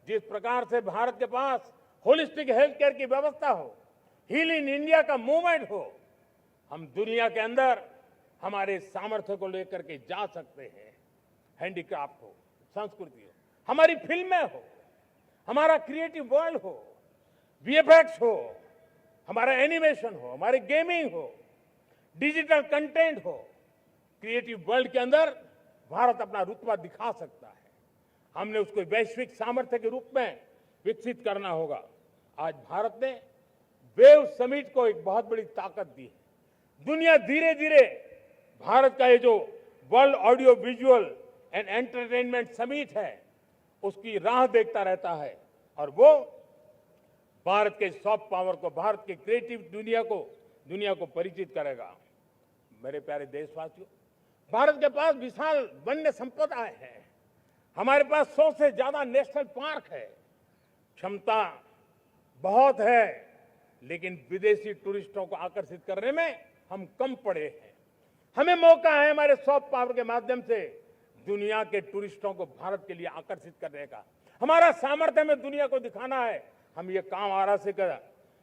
जिस प्रकार से भारत के पास होलिस्टिक हेल्थ केयर की व्यवस्था हो, हील इन इंडिया का मूवमेंट हो, हम दुनिया के अंदर हमारे सामर्थ्य को लेकर के जा सकते हैं। हैंडीक्राफ्ट हो, संस्कृति हो, हमारी फिल्में हो, हमारा क्रिएटिव वर्ल्ड हो, वीएफएक्स हो, हमारा एनिमेशन हो, हमारी गेमिंग हो, डिजिटल कंटेंट हो, क्रिएटिव वर्ल्ड के अंदर भारत अपना रुतबा दिखा सकता है। हमने उसको वैश्विक सामर्थ्य के रूप में विकसित करना होगा। आज भारत ने वेव समिट को एक बहुत बड़ी ताकत दी है। दुनिया धीरे धीरे भारत का ये जो world audio visual and entertainment summit है, उसकी राह देखता रहता है और वो भारत के सॉफ्ट पावर को, भारत के क्रिएटिव दुनिया को परिचित करेगा। मेरे प्यारे देशवासियों, भारत के पास विशाल वन्य संपदा है। हमारे पास 100 से ज्यादा नेशनल पार्क है, क्षमता बहुत है, लेकिन विदेशी टूरिस्टों को आकर्षित करने में हम कम पड़े हैं। हमें मौका है हमारे सॉफ्ट पावर के माध्यम से दुनिया के टूरिस्टों को भारत के लिए आकर्षित करने का। हमारा सामर्थ्य में दुनिया को दिखाना है। हम ये काम आरा से करें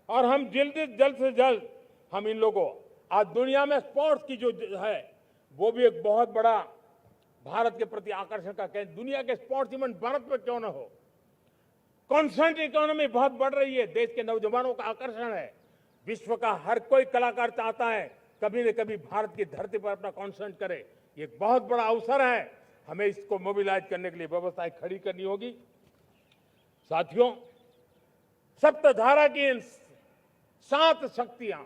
और हम जल्द से जल्द हम इन लोगों, आज दुनिया में स्पोर्ट्स की जो है वो भी एक बहुत बड़ा भारत के प्रति आकर्षण का केंद्र। दुनिया के स्पोर्ट्स इवेंट भारत में क्यों न हो। कॉन्स्टेंट इकोनॉमी बहुत बढ़ रही है, देश के नौजवानों का आकर्षण है। विश्व का हर कोई कलाकार चाहता है कभी न कभी भारत की धरती पर अपना कॉन्सर्ट करे। ये एक बहुत बड़ा अवसर है, हमें इसको मोबिलाइज करने के लिए व्यवस्थाएं खड़ी करनी होगी। साथियों, सप्तधारा की इन 7 शक्तियां,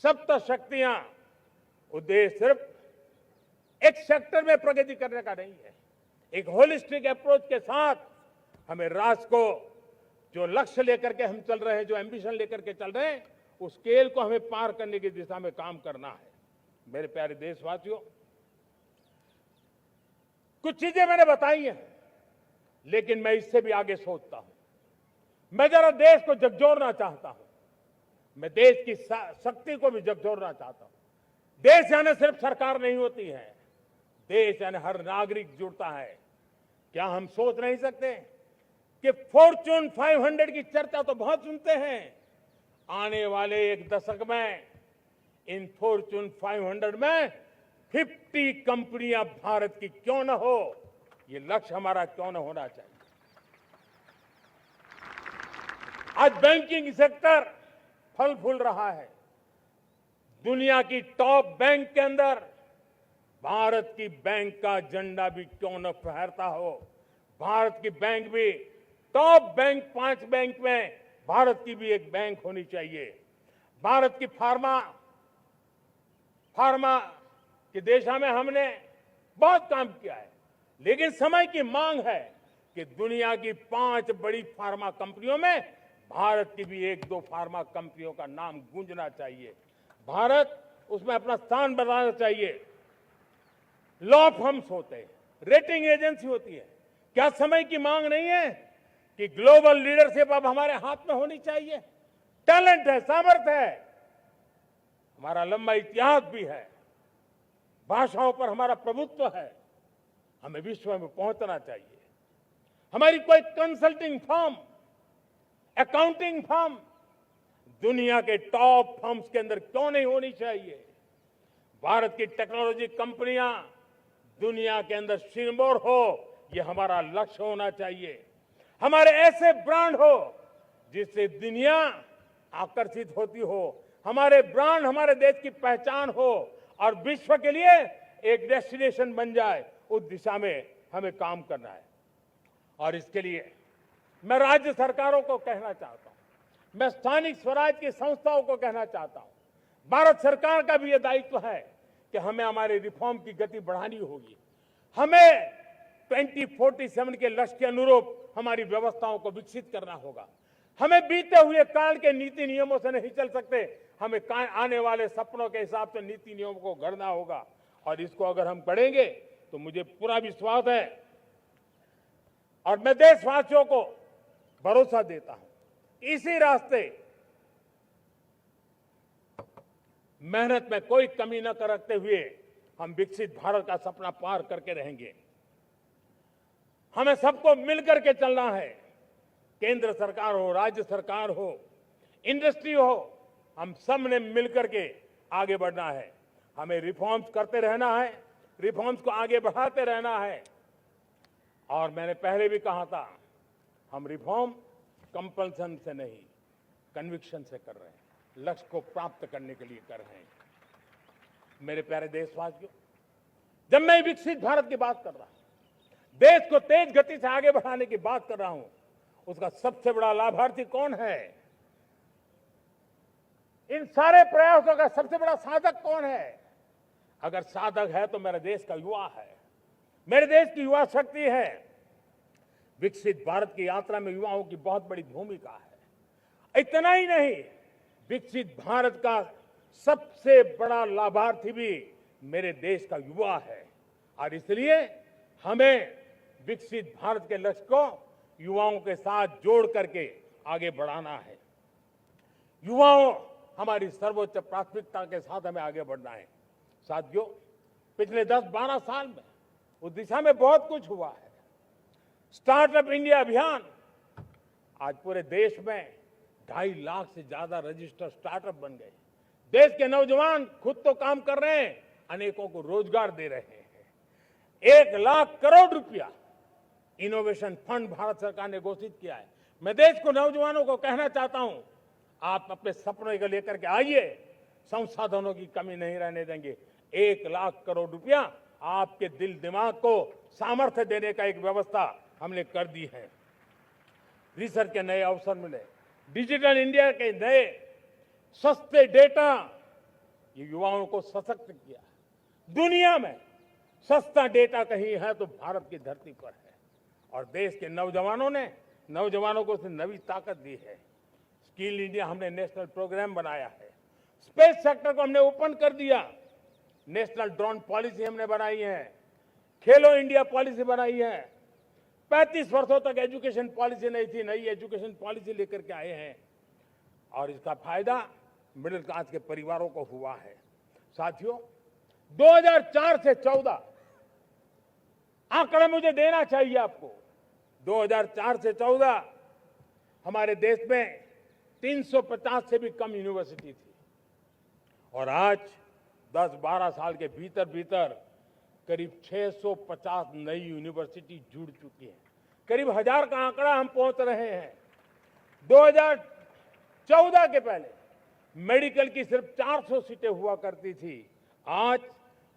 सप्त शक्तियां, उद्देश्य सिर्फ एक सेक्टर में प्रगति करने का नहीं है। एक होलिस्टिक अप्रोच के साथ हमें राष्ट्र को जो लक्ष्य लेकर के हम चल रहे हैं, जो एम्बिशन लेकर के चल रहे हैं, उस स्केल को हमें पार करने की दिशा में काम करना है। मेरे प्यारे देशवासियों, कुछ चीजें मैंने बताई हैं, लेकिन मैं इससे भी आगे सोचता हूं। मैं जरा देश को झकझोरना चाहता हूं। मैं देश की शक्ति को भी झकझोरना चाहता हूं। देश यानी सिर्फ सरकार नहीं होती है, देश यानी हर नागरिक जुड़ता है। क्या हम सोच नहीं सकते कि फॉर्च्यून 500 की चर्चा तो बहुत सुनते हैं, आने वाले एक दशक में इन फॉर्च्यून 500 में 50 कंपनियां भारत की क्यों न हो, ये लक्ष्य हमारा क्यों न होना चाहिए। आज बैंकिंग सेक्टर फल फूल रहा है। दुनिया की टॉप बैंक के अंदर भारत की बैंक का झंडा भी क्यों न फहरता हो। भारत की बैंक भी टॉप बैंक 5 बैंक में भारत की भी एक बैंक होनी चाहिए। भारत की फार्मा की दिशा में हमने बहुत काम किया है, लेकिन समय की मांग है कि दुनिया की 5 बड़ी फार्मा कंपनियों में भारत की भी 1-2 फार्मा कंपनियों का नाम गूंजना चाहिए। भारत उसमें अपना स्थान बनाना चाहिए। लॉ फर्म्स होते हैं, रेटिंग एजेंसी होती है। क्या समय की मांग नहीं है कि ग्लोबल लीडरशिप अब हमारे हाथ में होनी चाहिए। टैलेंट है, सामर्थ्य है, हमारा लंबा इतिहास भी है, भाषाओं पर हमारा प्रभुत्व है, हमें विश्व में पहुंचना चाहिए। हमारी कोई कंसल्टिंग फर्म, अकाउंटिंग फर्म दुनिया के टॉप फर्म्स के अंदर क्यों नहीं होनी चाहिए। भारत की टेक्नोलॉजी कंपनियां दुनिया के अंदर सिरमौर हो, यह हमारा लक्ष्य होना चाहिए। हमारे ऐसे ब्रांड हो जिससे दुनिया आकर्षित होती हो, हमारे ब्रांड हमारे देश की पहचान हो और विश्व के लिए एक डेस्टिनेशन बन जाए, उस दिशा में हमें काम करना है। और इसके लिए मैं राज्य सरकारों को कहना चाहता हूं, मैं स्थानिक स्वराज की संस्थाओं को कहना चाहता हूं, भारत सरकार का भी यह दायित्व है कि हमें हमारे रिफॉर्म की गति बढ़ानी होगी। हमें 2047 के लक्ष्य के अनुरूप हमारी व्यवस्थाओं को विकसित करना होगा। हमें बीते हुए काल के नीति नियमों से नहीं चल सकते, हमें आने वाले सपनों के हिसाब से नीति नियमों को गढ़ना होगा। और इसको अगर हम पढ़ेंगे तो मुझे पूरा विश्वास है और मैं देशवासियों को भरोसा देता हूं, इसी रास्ते मेहनत में कोई कमी न करते हुए हम विकसित भारत का सपना पार करके रहेंगे। हमें सबको मिलकर के चलना है, केंद्र सरकार हो, राज्य सरकार हो, इंडस्ट्री हो, हम सब ने मिलकर के आगे बढ़ना है। हमें रिफॉर्म्स करते रहना है, रिफॉर्म्स को आगे बढ़ाते रहना है। और मैंने पहले भी कहा था, हम रिफॉर्म कंपल्सन से नहीं, कन्विक्शन से कर रहे हैं, लक्ष्य को प्राप्त करने के लिए कर रहे हैं। मेरे प्यारे देशवासियों, जब मैं विकसित भारत की बात कर रहा हूं, देश को तेज गति से आगे बढ़ाने की बात कर रहा हूं, उसका सबसे बड़ा लाभार्थी कौन है? इन सारे प्रयासों का सबसे बड़ा साधक कौन है? अगर साधक है तो मेरे देश का युवा है, मेरे देश की युवा शक्ति है। विकसित भारत की यात्रा में युवाओं की बहुत बड़ी भूमिका है। इतना ही नहीं, विकसित भारत का सबसे बड़ा लाभार्थी भी मेरे देश का युवा है। और इसलिए हमें विकसित भारत के लक्ष्य को युवाओं के साथ जोड़ करके आगे बढ़ाना है। युवाओं हमारी सर्वोच्च प्राथमिकता के साथ हमें आगे बढ़ना है। साथियों, पिछले 10-12 साल में उस दिशा में बहुत कुछ हुआ है। स्टार्टअप इंडिया अभियान, आज पूरे देश में 2.5 लाख से ज्यादा रजिस्टर्ड स्टार्टअप बन गए। देश के नौजवान खुद तो काम कर रहे हैं, अनेकों को रोजगार दे रहे हैं। 1 लाख करोड़ रुपया इनोवेशन फंड भारत सरकार ने घोषित किया है। मैं देश को, नौजवानों को कहना चाहता हूं, आप अपने सपनों को लेकर के आइए, संसाधनों की कमी नहीं रहने देंगे। 1 लाख करोड़ रुपया आपके दिल दिमाग को सामर्थ्य देने का एक व्यवस्था हमने कर दी है। रिसर्च के नए अवसर मिले, डिजिटल इंडिया के नए सस्ते डेटा, ये युवाओं को सशक्त किया। दुनिया में सस्ता डेटा कहीं है तो भारत की धरती पर है, और देश के नौजवानों को नई ताकत दी है। स्किल इंडिया हमने नेशनल प्रोग्राम बनाया है। स्पेस सेक्टर को हमने ओपन कर दिया। नेशनल ड्रोन पॉलिसी हमने बनाई है। खेलो इंडिया पॉलिसी बनाई है। 35 वर्षों तक एजुकेशन पॉलिसी नहीं थी, नई एजुकेशन पॉलिसी लेकर के आए हैं, और इसका फायदा मिडिल क्लास के परिवारों को हुआ है। साथियों, 2004 से 14 आंकड़ा मुझे देना चाहिए आपको। 2004 से 14 हमारे देश में 350 से भी कम यूनिवर्सिटी थी, और आज 10-12 साल के भीतर भीतर करीब 650 नई यूनिवर्सिटी जुड़ चुकी है। करीब 1000 का आंकड़ा हम पहुंच रहे हैं। 2014 के पहले मेडिकल की सिर्फ 400 सीटें हुआ करती थी, आज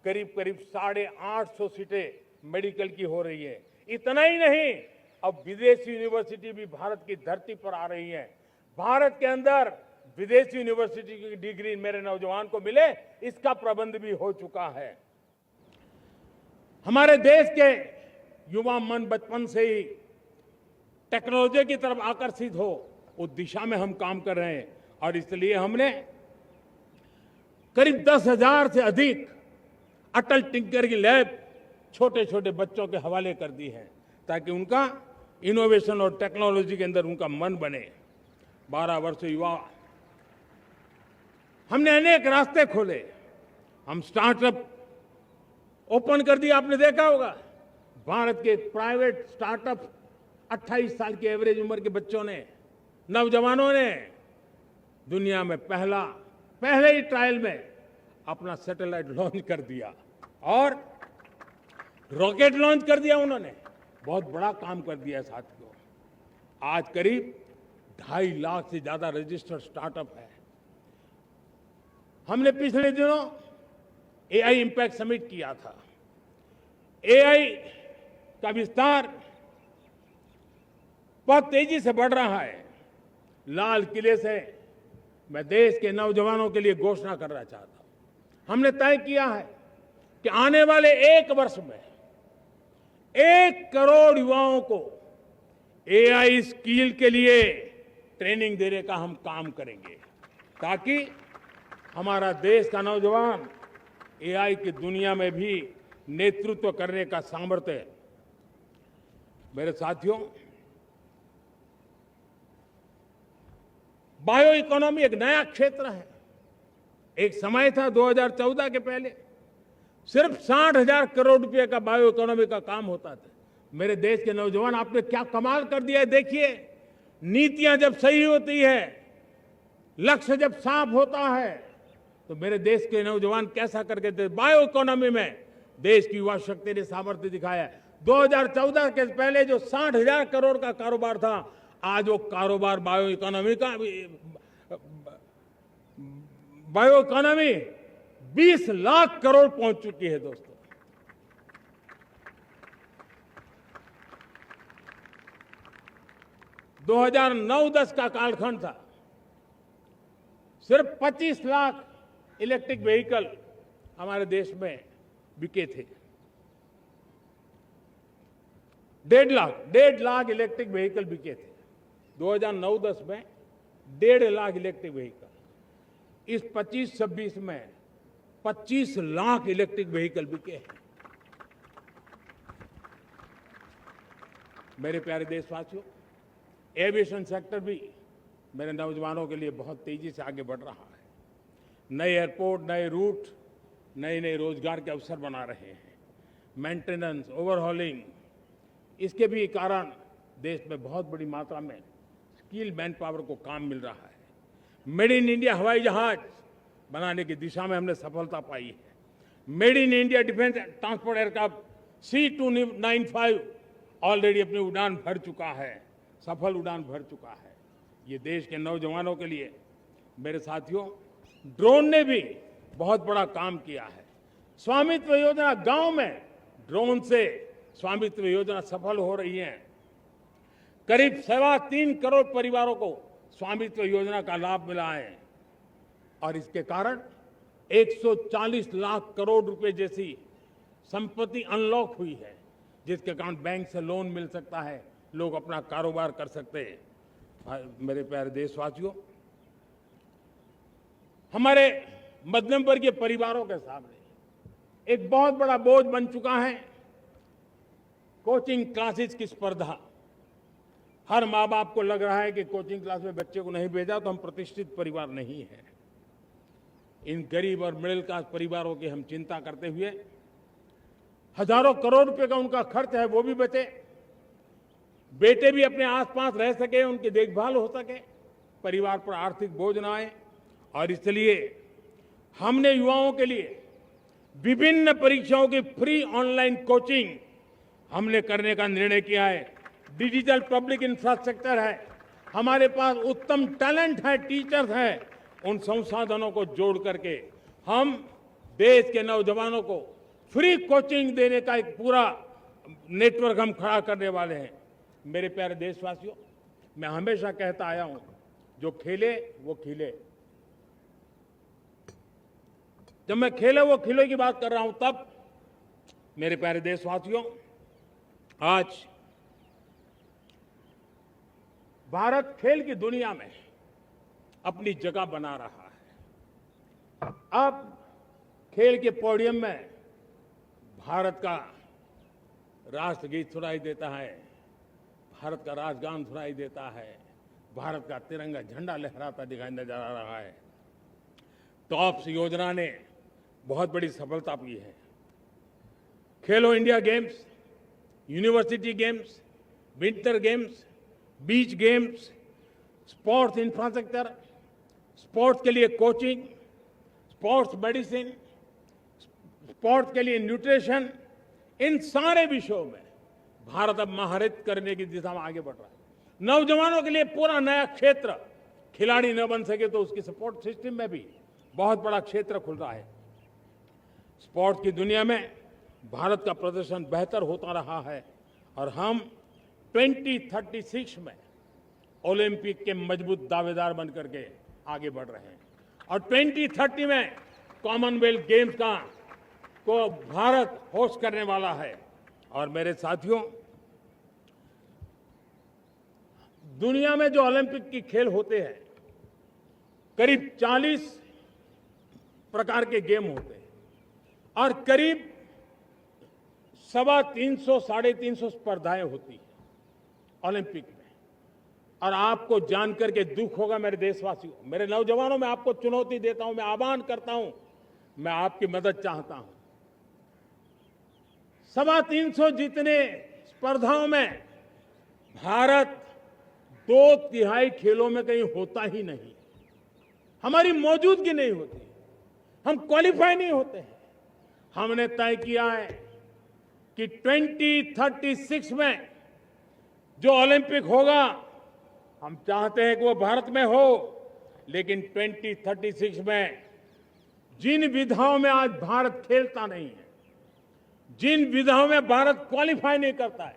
करीब 850 सीटें मेडिकल की हो रही है। इतना ही नहीं, अब विदेशी यूनिवर्सिटी भी भारत की धरती पर आ रही है। भारत के अंदर विदेशी यूनिवर्सिटी की डिग्री मेरे नौजवान को मिले, इसका प्रबंध भी हो चुका है। हमारे देश के युवा मन बचपन से ही टेक्नोलॉजी की तरफ आकर्षित हो, उस दिशा में हम काम कर रहे हैं, और इसलिए हमने करीब 10,000 से अधिक अटल टिंकरिंग लैब छोटे छोटे बच्चों के हवाले कर दी है, ताकि उनका इनोवेशन और टेक्नोलॉजी के अंदर उनका मन बने। 12 वर्ष युवा, हमने अनेक रास्ते खोले। हम स्टार्टअप ओपन कर दिया। आपने देखा होगा, भारत के प्राइवेट स्टार्टअप 28 साल की एवरेज उम्र के बच्चों ने, नौजवानों ने दुनिया में पहले ही ट्रायल में अपना सैटेलाइट लॉन्च कर दिया और रॉकेट लॉन्च कर दिया। उन्होंने बहुत बड़ा काम कर दिया साथियों। आज करीब 2.5 लाख से ज्यादा रजिस्टर्ड स्टार्टअप है। हमने पिछले दिनों एआई इंपैक्ट समिट किया था। एआई का विस्तार बहुत तेजी से बढ़ रहा है। लाल किले से मैं देश के नौजवानों के लिए घोषणा करना चाहता हूं। हमने तय किया है कि आने वाले 1 वर्ष में 1 करोड़ युवाओं को एआई स्किल के लिए ट्रेनिंग देने का हम काम करेंगे, ताकि हमारा देश का नौजवान एआई की दुनिया में भी नेतृत्व करने का सामर्थ्य। मेरे साथियों, बायो इकोनॉमी एक नया क्षेत्र है। एक समय था 2014 के पहले सिर्फ 60,000 करोड़ रुपए का बायो इकोनॉमी का काम होता था। मेरे देश के नौजवान, आपने क्या कमाल कर दिया है। देखिए, नीतियां जब सही होती है, लक्ष्य जब साफ होता है, तो मेरे देश के नौजवान कैसा करके बायो इकोनॉमी में देश की युवा शक्ति ने सामर्थ्य दिखाया है। 2014 के पहले जो 60,000 करोड़ का कारोबार था, आज वो कारोबार बायो इकोनॉमी 20 लाख करोड़ पहुंच चुकी है। दोस्तों, दो 2009-10 का कालखंड था, सिर्फ 25 लाख इलेक्ट्रिक व्हीकल हमारे देश में बिके थे। 1.5 लाख इलेक्ट्रिक व्हीकल बिके थे 2009-10 में। 1.5 लाख इलेक्ट्रिक व्हीकल। इस 25-26 में 25 लाख इलेक्ट्रिक व्हीकल बिके हैं। मेरे प्यारे देशवासियों, एविएशन सेक्टर भी मेरे नौजवानों के लिए बहुत तेजी से आगे बढ़ रहा है। नए एयरपोर्ट, नए रूट, नए नए रोजगार के अवसर बना रहे हैं। मेंटेनेंस, ओवरहॉलिंग, इसके भी कारण देश में बहुत बड़ी मात्रा में स्किल मैन पावर को काम मिल रहा है। मेड इन इंडिया हवाई जहाज बनाने की दिशा में हमने सफलता पाई है। Made in India defence transport aircraft C295 already अपनी उड़ान भर चुका है, सफल उड़ान भर चुका है। ये देश के नौजवानों के लिए, मेरे साथियों, ड्रोन ने भी बहुत बड़ा काम किया है। स्वामित्व योजना, गांव में ड्रोन से स्वामित्व योजना सफल हो रही है। करीब 3.25 करोड़ परिवारों को स्वामित्व योजना का लाभ मिला है और इसके कारण 140 लाख करोड़ रुपए जैसी संपत्ति अनलॉक हुई है, जिसके कारण बैंक से लोन मिल सकता है, लोग अपना कारोबार कर सकते हैं। मेरे प्यारे देशवासियों, हमारे मध्यम वर्गीय परिवारों के सामने एक बहुत बड़ा बोझ बन चुका है कोचिंग क्लासेस की स्पर्धा। हर माँ बाप को लग रहा है कि कोचिंग क्लास में बच्चे को नहीं भेजा तो हम प्रतिष्ठित परिवार नहीं है। इन गरीब और मिडिल क्लास परिवारों की हम चिंता करते हुए हजारों करोड़ रुपए का उनका खर्च है वो भी बचे, बेटे भी अपने आसपास रह सके, उनकी देखभाल हो सके, परिवार पर आर्थिक बोझ न आए। और इसलिए हमने युवाओं के लिए विभिन्न परीक्षाओं की फ्री ऑनलाइन कोचिंग हमने करने का निर्णय किया है। डिजिटल पब्लिक इंफ्रास्ट्रक्चर है, हमारे पास उत्तम टैलेंट है, टीचर्स हैं, उन संसाधनों को जोड़ करके हम देश के नौजवानों को फ्री कोचिंग देने का एक पूरा नेटवर्क हम खड़ा करने वाले हैं। मेरे प्यारे देशवासियों, मैं हमेशा कहता आया हूं, जो खेले वो खिले। जब मैं खेले वो खिले की बात कर रहा हूं, तब मेरे प्यारे देशवासियों, आज भारत खेल की दुनिया में अपनी जगह बना रहा है। अब खेल के पोडियम में भारत का राष्ट्रगीत सुनाई देता है, भारत का राष्ट्रगान सुनाई देता है, भारत का तिरंगा झंडा लहराता दिखाई नजर आ रहा है। टॉप्स योजना ने बहुत बड़ी सफलता पाई है। खेलो India games, university games, winter games, beach games, sports infrastructure, sports के लिए कोचिंग, स्पोर्ट्स मेडिसिन, स्पोर्ट्स के लिए न्यूट्रिशन, इन सारे विषयों में भारत अब महारत करने की दिशा में आगे बढ़ रहा है। नौजवानों के लिए पूरा नया क्षेत्र, खिलाड़ी न बन सके तो उसकी सपोर्ट सिस्टम में भी बहुत बड़ा क्षेत्र खुल रहा है। स्पोर्ट्स की दुनिया में भारत का प्रदर्शन बेहतर होता रहा है और हम 2036 में ओलंपिक के मजबूत दावेदार बनकर के आगे बढ़ रहे हैं और 2030 में कॉमनवेल्थ गेम्स को भारत होस्ट करने वाला है। और मेरे साथियों, दुनिया में जो ओलंपिक की खेल होते हैं, करीब 40 प्रकार के गेम होते हैं और करीब 350 साढ़े 350 स्पर्धाएं होती हैं ओलंपिक में। और आपको जानकर के दुख होगा मेरे देशवासियों, मेरे नौजवानों, मैं आपको चुनौती देता हूं, मैं आह्वान करता हूं, मैं आपकी मदद चाहता हूं। 350 जितने स्पर्धाओं में भारत 2/3 खेलों में कहीं होता ही नहीं, हमारी मौजूदगी नहीं होती, हम क्वालिफाई नहीं होते हैं। हमने तय किया है कि 2036 में जो ओलंपिक होगा, हम चाहते हैं कि वो भारत में हो, लेकिन 2036 में जिन विधाओं में आज भारत खेलता नहीं है, जिन विधाओं में भारत क्वालिफाई नहीं करता है,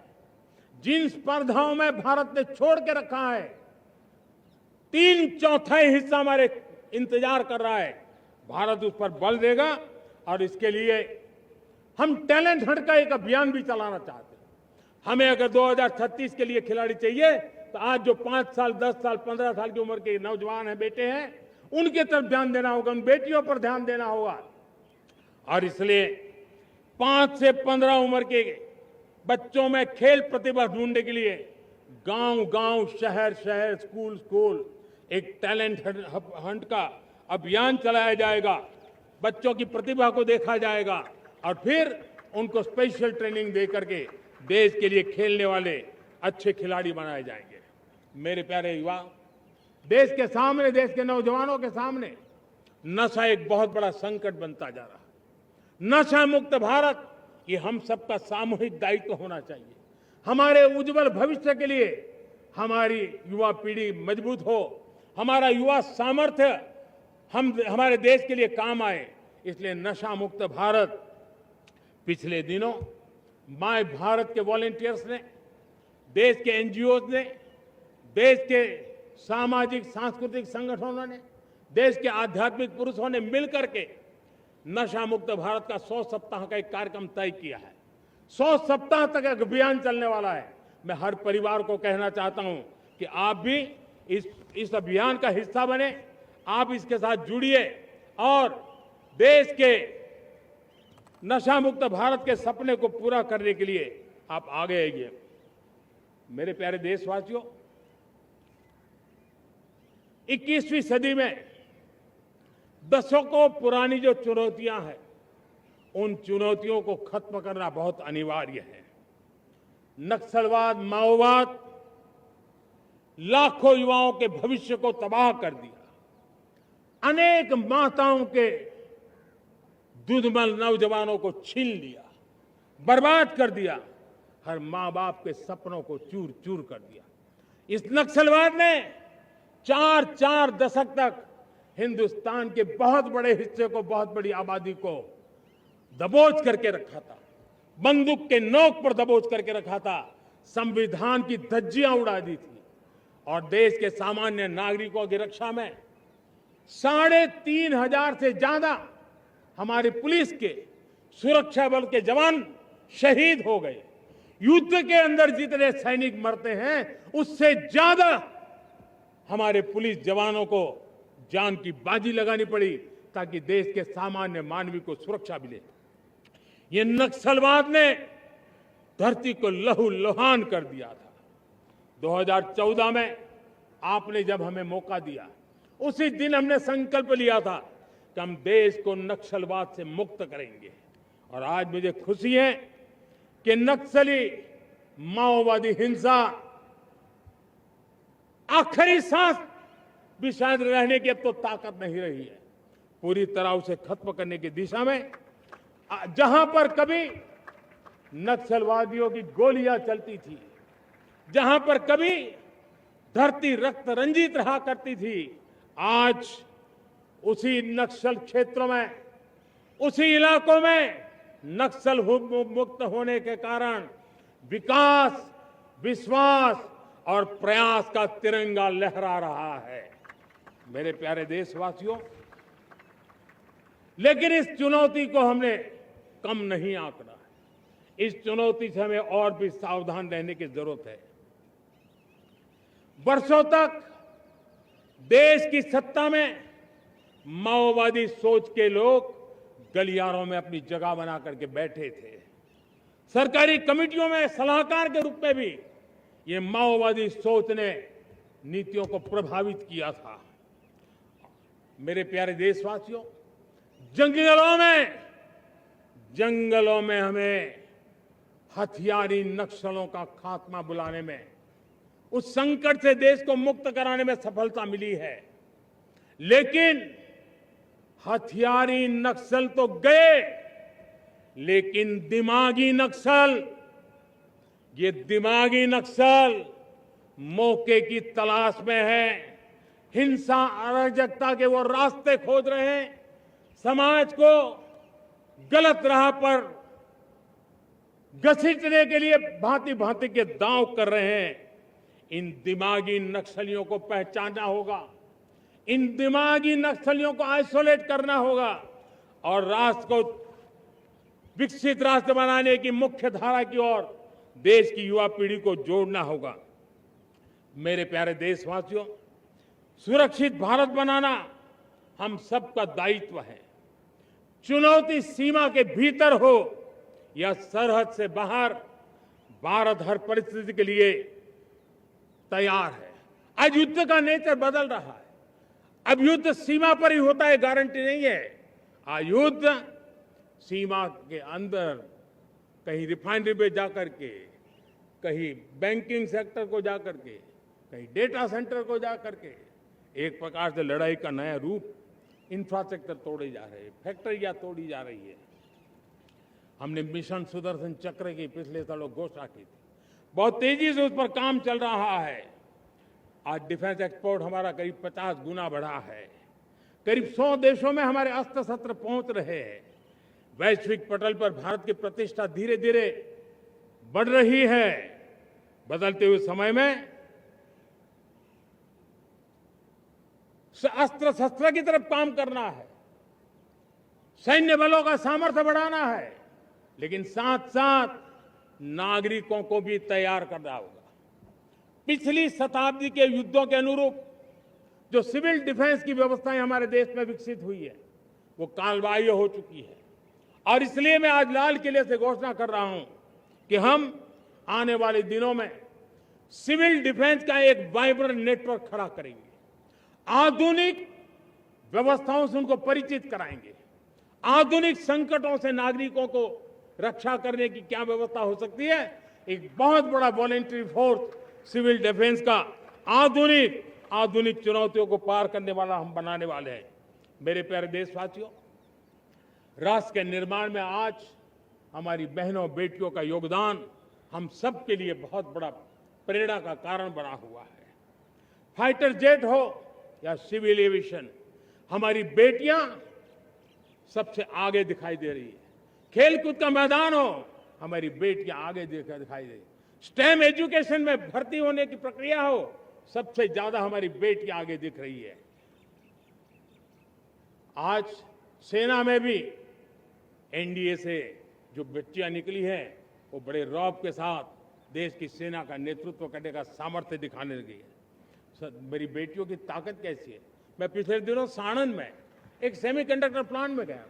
जिन स्पर्धाओं में भारत ने छोड़ के रखा है, 3/4 हिस्सा हमारे इंतजार कर रहा है। भारत उस पर बल देगा और इसके लिए हम टैलेंट हंट का एक अभियान भी चलाना चाहते हैं। हमें अगर 2036 के लिए खिलाड़ी चाहिए तो आज जो 5 साल, 10 साल, 15 साल की उम्र के नौजवान हैं, बेटे हैं, उनके तरफ ध्यान देना होगा, उन बेटियों पर ध्यान देना होगा। और इसलिए 5 से 15 उम्र के बच्चों में खेल प्रतिभा ढूंढने के लिए गांव गांव, शहर शहर, स्कूल स्कूल एक टैलेंट हंट का अभियान चलाया जाएगा। बच्चों की प्रतिभा को देखा जाएगा और फिर उनको स्पेशल ट्रेनिंग दे करके देश के लिए खेलने वाले अच्छे खिलाड़ी बनाए जाएंगे। मेरे प्यारे युवा, देश के सामने, देश के नौजवानों के सामने नशा एक बहुत बड़ा संकट बनता जा रहा है। नशा मुक्त भारत ये हम सबका सामूहिक दायित्व होना चाहिए। हमारे उज्जवल भविष्य के लिए हमारी युवा पीढ़ी मजबूत हो, हमारा युवा सामर्थ्य हमारे देश के लिए काम आए, इसलिए नशा मुक्त भारत। पिछले दिनों माय भारत के वॉलंटियर्स ने, देश के एनजीओ ने, देश के सामाजिक सांस्कृतिक संगठनों ने, देश के आध्यात्मिक पुरुषों ने मिलकर के नशा मुक्त भारत का 100 सप्ताह का एक कार्यक्रम तय किया है। 100 सप्ताह तक एक अभियान चलने वाला है। मैं हर परिवार को कहना चाहता हूं कि आप भी इस अभियान का हिस्सा बने, आप इसके साथ जुड़िए और देश के नशा मुक्त भारत के सपने को पूरा करने के लिए आप आगे आइए। मेरे प्यारे देशवासियों, 21वीं सदी में दशकों पुरानी जो चुनौतियां हैं, उन चुनौतियों को खत्म करना बहुत अनिवार्य है। नक्सलवाद, माओवाद लाखों युवाओं के भविष्य को तबाह कर दिया। अनेक माताओं के दूधमल नौजवानों को छीन लिया, बर्बाद कर दिया, हर मां बाप के सपनों को चूर चूर कर दिया। इस नक्सलवाद ने 4 दशक तक हिंदुस्तान के बहुत बड़े हिस्से को, बहुत बड़ी आबादी को दबोच करके रखा था, बंदूक के नोक पर दबोच करके रखा था, संविधान की धज्जियां उड़ा दी थी और देश के सामान्य नागरिकों की रक्षा में 3,500 से ज्यादा हमारी पुलिस के, सुरक्षा बल के जवान शहीद हो गए। युद्ध के अंदर जितने सैनिक मरते हैं, उससे ज्यादा हमारे पुलिस जवानों को जान की बाजी लगानी पड़ी ताकि देश के सामान्य मानवी को सुरक्षा मिले। ये नक्सलवाद ने धरती को लहूलुहान कर दिया था। 2014 में आपने जब हमें मौका दिया, उसी दिन हमने संकल्प लिया था कि हम देश को नक्सलवाद से मुक्त करेंगे। और आज मुझे खुशी है कि नक्सली माओवादी हिंसा आखिरी सांस भी शायद रहने की अब तो ताकत नहीं रही है। पूरी तरह उसे खत्म करने की दिशा में जहां पर कभी नक्सलवादियों की गोलियां चलती थी, जहां पर कभी धरती रक्त रंजित रहा करती थी, आज उसी नक्सल क्षेत्रों में, उसी इलाकों में नक्सल मुक्त होने के कारण विकास, विश्वास और प्रयास का तिरंगा लहरा रहा है। मेरे प्यारे देशवासियों, लेकिन इस चुनौती को हमने कम नहीं आंकना है। इस चुनौती से हमें और भी सावधान रहने की जरूरत है। वर्षों तक देश की सत्ता में माओवादी सोच के लोग गलियारों में अपनी जगह बना करके बैठे थे। सरकारी कमेटियों में सलाहकार के रूप में भी ये माओवादी सोच ने नीतियों को प्रभावित किया था। मेरे प्यारे देशवासियों, जंगलों में हमें हथियारी नक्सलों का खात्मा बुलाने में, उस संकट से देश को मुक्त कराने में सफलता मिली है। लेकिन हथियारी नक्सल तो गए, लेकिन दिमागी नक्सल, ये दिमागी नक्सल मौके की तलाश में है, हिंसा, अराजकता के वो रास्ते खोज रहे हैं, समाज को गलत राह पर घसीटने के लिए भांति भांति के दांव कर रहे हैं। इन दिमागी नक्सलियों को पहचानना होगा, इन दिमागी नक्सलियों को आइसोलेट करना होगा और राष्ट्र को विकसित राष्ट्र बनाने की मुख्य धारा की ओर देश की युवा पीढ़ी को जोड़ना होगा। मेरे प्यारे देशवासियों, सुरक्षित भारत बनाना हम सबका दायित्व है। चुनौती सीमा के भीतर हो या सरहद से बाहर, भारत हर परिस्थिति के लिए तैयार है। आज युद्ध का नेचर बदल रहा है। अब युद्ध सीमा पर ही होता है, गारंटी नहीं है। आज युद्ध सीमा के अंदर कहीं रिफाइनरी पे जाकर के, कहीं बैंकिंग सेक्टर को जाकर के, कहीं डेटा सेंटर को जाकर के, एक प्रकार से लड़ाई का नया रूप, इंफ्रास्ट्रक्चर तोड़े जा रहे हैं, फैक्ट्रियां तोड़ी जा रही है। हमने मिशन सुदर्शन चक्र की पिछले सालों घोषणा की थी, बहुत तेजी से उस पर काम चल रहा है। आज डिफेंस एक्सपोर्ट हमारा करीब 50 गुना बढ़ा है। करीब 100 देशों में हमारे अस्त्र शस्त्र पहुंच रहे हैं। वैश्विक पटल पर भारत की प्रतिष्ठा धीरे धीरे बढ़ रही है। बदलते हुए समय में अस्त्र शस्त्र की तरफ काम करना है, सैन्य बलों का सामर्थ्य बढ़ाना है, लेकिन साथ साथ नागरिकों को भी तैयार करना होगा। पिछली शताब्दी के युद्धों के अनुरूप जो सिविल डिफेंस की व्यवस्थाएं हमारे देश में विकसित हुई है, वो कालबाह्य हो चुकी है। और इसलिए मैं आज लाल किले से घोषणा कर रहा हूं कि हम आने वाले दिनों में सिविल डिफेंस का एक वाइब्रेंट नेटवर्क खड़ा करेंगे। आधुनिक व्यवस्थाओं से उनको परिचित कराएंगे। आधुनिक संकटों से नागरिकों को रक्षा करने की क्या व्यवस्था हो सकती है, एक बहुत बड़ा वॉलेंटरी फोर्स सिविल डिफेंस का आधुनिक चुनौतियों को पार करने वाला हम बनाने वाले हैं। मेरे प्यारे देशवासियों, राष्ट्र के निर्माण में आज हमारी बहनों बेटियों का योगदान हम सब के लिए बहुत बड़ा प्रेरणा का कारण बना हुआ है। फाइटर जेट हो या सिविल एविएशन, हमारी बेटियां सबसे आगे दिखाई दे रही है। खेलकूद का मैदान हो, हमारी बेटियां आगे दिखाई दे रही। स्टेम एजुकेशन में भर्ती होने की प्रक्रिया हो, सबसे ज्यादा हमारी बेटियां आगे दिख रही है। आज सेना में भी एनडीए से जो बच्चियां निकली हैं, वो बड़े रौब के साथ देश की सेना का नेतृत्व करने का सामर्थ्य दिखाने लगी है। मेरी बेटियों की ताकत कैसी है। मैं पिछले दिनों साणंद में एक सेमीकंडक्टर प्लांट में गया,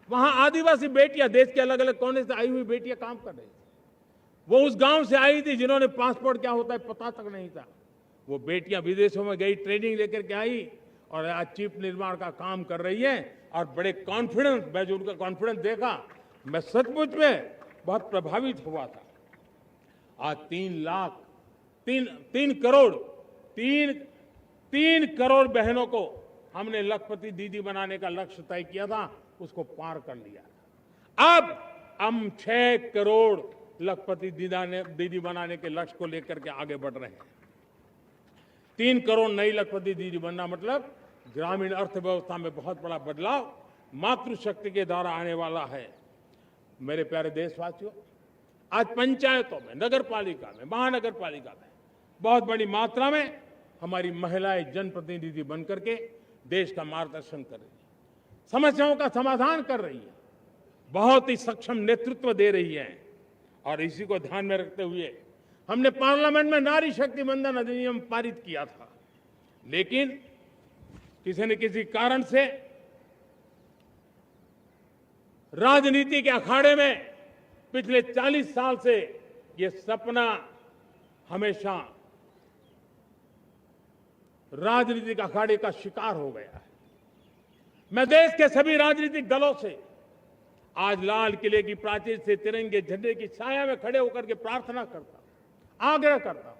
वहां आदिवासी बेटियां, देश के अलग अलग कोने से आई हुई बेटियां काम कर रही थी। वो उस गांव से आई थी जिन्होंने पासपोर्ट क्या होता है पता तक नहीं था। वो बेटियां विदेशों में गई, ट्रेनिंग लेकर के आई और आज चिप निर्माण का काम कर रही है और बड़े कॉन्फिडेंस, मैं जो उनका कॉन्फिडेंस देखा, मैं सचमुच में बहुत प्रभावित हुआ था। आज 3 करोड़ बहनों को हमने लखपति दीदी बनाने का लक्ष्य तय किया था, उसको पार कर लिया। अब हम 6 करोड़ लखपति दीदी बनाने के लक्ष्य को लेकर के आगे बढ़ रहे हैं। 3 करोड़ नई लखपति दीदी बनना मतलब ग्रामीण अर्थव्यवस्था में बहुत बड़ा बदलाव मातृशक्ति के द्वारा आने वाला है। मेरे प्यारे देशवासियों, आज पंचायतों में, नगर पालिका में, महानगर पालिका में बहुत बड़ी मात्रा में हमारी महिलाएं जनप्रतिनिधि बनकर के देश का मार्गदर्शन कर रही है, समस्याओं का समाधान कर रही है, बहुत ही सक्षम नेतृत्व दे रही है। और इसी को ध्यान में रखते हुए हमने पार्लियामेंट में नारी शक्ति वंदन अधिनियम पारित किया था, लेकिन किसी न किसी कारण से राजनीति के अखाड़े में पिछले 40 साल से ये सपना हमेशा राजनीतिक अखाड़े का शिकार हो गया है। मैं देश के सभी राजनीतिक दलों से आज लाल किले की प्राचीर से तिरंगे झंडे की छाया में खड़े होकर के प्रार्थना करता हूं, आग्रह करता हूं,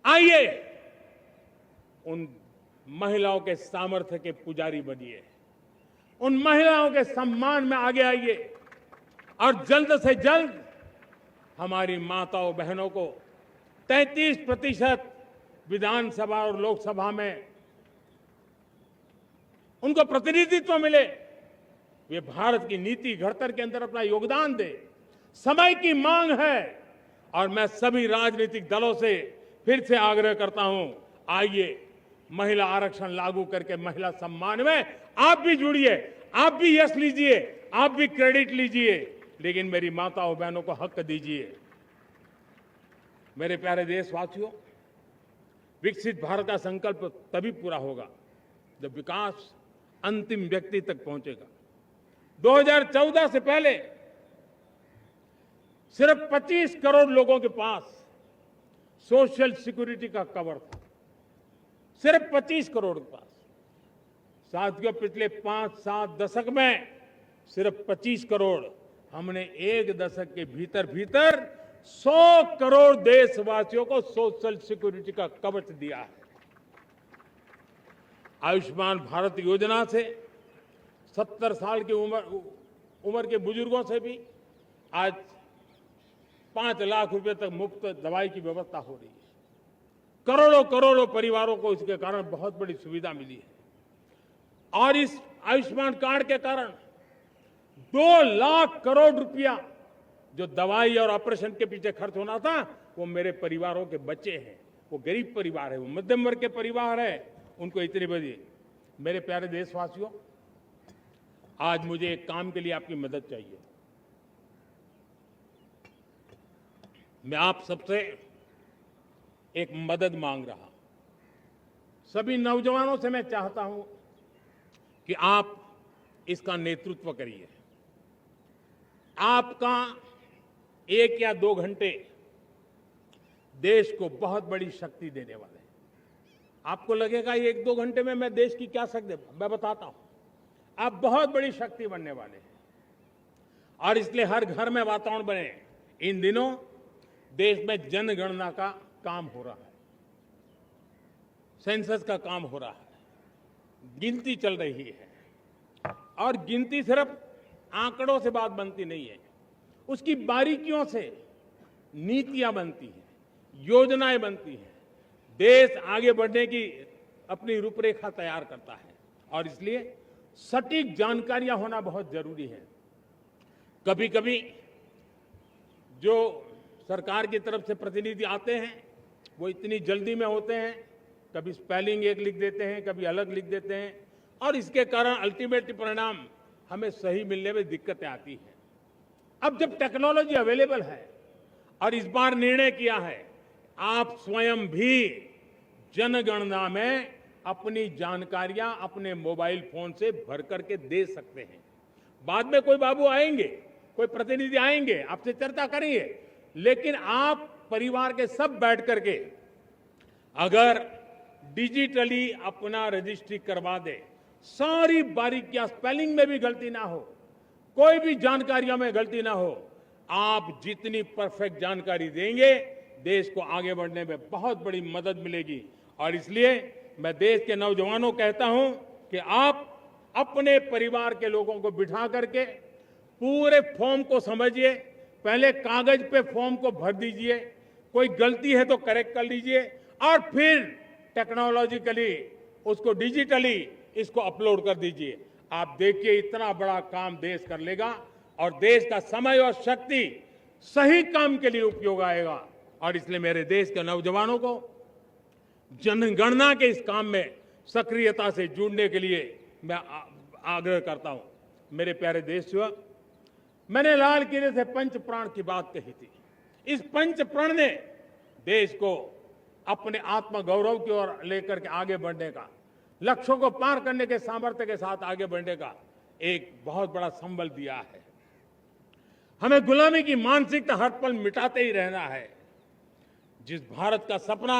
आइए उन महिलाओं के सामर्थ्य के पुजारी बनिए, उन महिलाओं के सम्मान में आगे आइए और जल्द से जल्द हमारी माताओं बहनों को 33% विधानसभा और लोकसभा में उनको प्रतिनिधित्व मिले। वे भारत की नीति घड़तर के अंदर अपना योगदान दे। समय की मांग है और मैं सभी राजनीतिक दलों से फिर से आग्रह करता हूं, आइए महिला आरक्षण लागू करके महिला सम्मान में आप भी जुड़िए, आप भी यश लीजिए, आप भी क्रेडिट लीजिए, लेकिन मेरी माताओं बहनों को हक दीजिए। मेरे प्यारे देशवासियों, विकसित भारत का संकल्प तभी पूरा होगा जब विकास अंतिम व्यक्ति तक पहुंचेगा। 2014 से पहले सिर्फ 25 करोड़ लोगों के पास सोशल सिक्योरिटी का कवर था, सिर्फ 25 करोड़ के पास। साथियों, पिछले 5-7 दशक में सिर्फ 25 करोड़, हमने एक दशक के भीतर भीतर 100 करोड़ देशवासियों को सोशल सिक्योरिटी का कवच दिया है। आयुष्मान भारत योजना से 70 साल की उम्र के बुजुर्गों से भी आज 5 लाख रुपए तक मुफ्त दवाई की व्यवस्था हो रही है। करोड़ों करोड़ों परिवारों को इसके कारण बहुत बड़ी सुविधा मिली है। और इस आयुष्मान कार्ड के कारण 2 लाख करोड़ रुपया जो दवाई और ऑपरेशन के पीछे खर्च होना था, वो मेरे परिवारों के बच्चे हैं। वो गरीब परिवार है, वो मध्यम वर्ग के परिवार है, उनको इतनी बड़ी। मेरे प्यारे देशवासियों, आज मुझे एक काम के लिए आपकी मदद चाहिए। मैं आप सबसे एक मदद मांग रहा हूं। सभी नौजवानों से मैं चाहता हूं कि आप इसका नेतृत्व करिए। आपका 1 या 2 घंटे देश को बहुत बड़ी शक्ति देने वाले हैं। आपको लगेगा 1-2 घंटे में मैं देश की क्या शक्ति, मैं बताता हूं। आप बहुत बड़ी शक्ति बनने वाले हैं और इसलिए हर घर में वातावरण बने। इन दिनों देश में जनगणना का काम हो रहा है, सेंसस का काम हो रहा है, गिनती चल रही है। और गिनती सिर्फ आंकड़ों से बात बनती नहीं है, उसकी बारीकियों से नीतियां बनती हैं, योजनाएं बनती हैं। देश आगे बढ़ने की अपनी रूपरेखा तैयार करता है और इसलिए सटीक जानकारियां होना बहुत जरूरी है। कभी कभी जो सरकार की तरफ से प्रतिनिधि आते हैं वो इतनी जल्दी में होते हैं, कभी स्पेलिंग एक लिख देते हैं, कभी अलग लिख देते हैं और इसके कारण अल्टीमेट परिणाम हमें सही मिलने में दिक्कतें आती हैं। अब जब टेक्नोलॉजी अवेलेबल है और इस बार निर्णय किया है, आप स्वयं भी जनगणना में अपनी जानकारियां अपने मोबाइल फोन से भर करके दे सकते हैं। बाद में कोई बाबू आएंगे, कोई प्रतिनिधि आएंगे, आपसे चर्चा करेंगे, लेकिन आप परिवार के सब बैठ करके अगर डिजिटली अपना रजिस्ट्री करवा दे, सारी बारीकियां, स्पेलिंग में भी गलती ना हो, कोई भी जानकारियों में गलती ना हो, आप जितनी परफेक्ट जानकारी देंगे देश को आगे बढ़ने में बहुत बड़ी मदद मिलेगी। और इसलिए मैं देश के नौजवानों को कहता हूं कि आप अपने परिवार के लोगों को बिठा करके पूरे फॉर्म को समझिए। पहले कागज पे फॉर्म को भर दीजिए, कोई गलती है तो करेक्ट कर लीजिए और फिर टेक्नोलॉजिकली उसको डिजिटली इसको अपलोड कर दीजिए। आप देखिए इतना बड़ा काम देश कर लेगा और देश का समय और शक्ति सही काम के लिए उपयोग आएगा। और इसलिए मेरे देश के नौजवानों को जनगणना के इस काम में सक्रियता से जुड़ने के लिए मैं आग्रह करता हूं। मेरे प्यारे देशवासियों, मैंने लाल किले से पंच प्राण की बात कही थी। इस पंच प्राण ने देश को अपने आत्मगौरव की ओर लेकर के आगे बढ़ने का, लक्ष्यों को पार करने के सामर्थ्य के साथ आगे बढ़ने का एक बहुत बड़ा संबल दिया है। हमें गुलामी की मानसिकता हर पल मिटाते ही रहना है। जिस भारत का सपना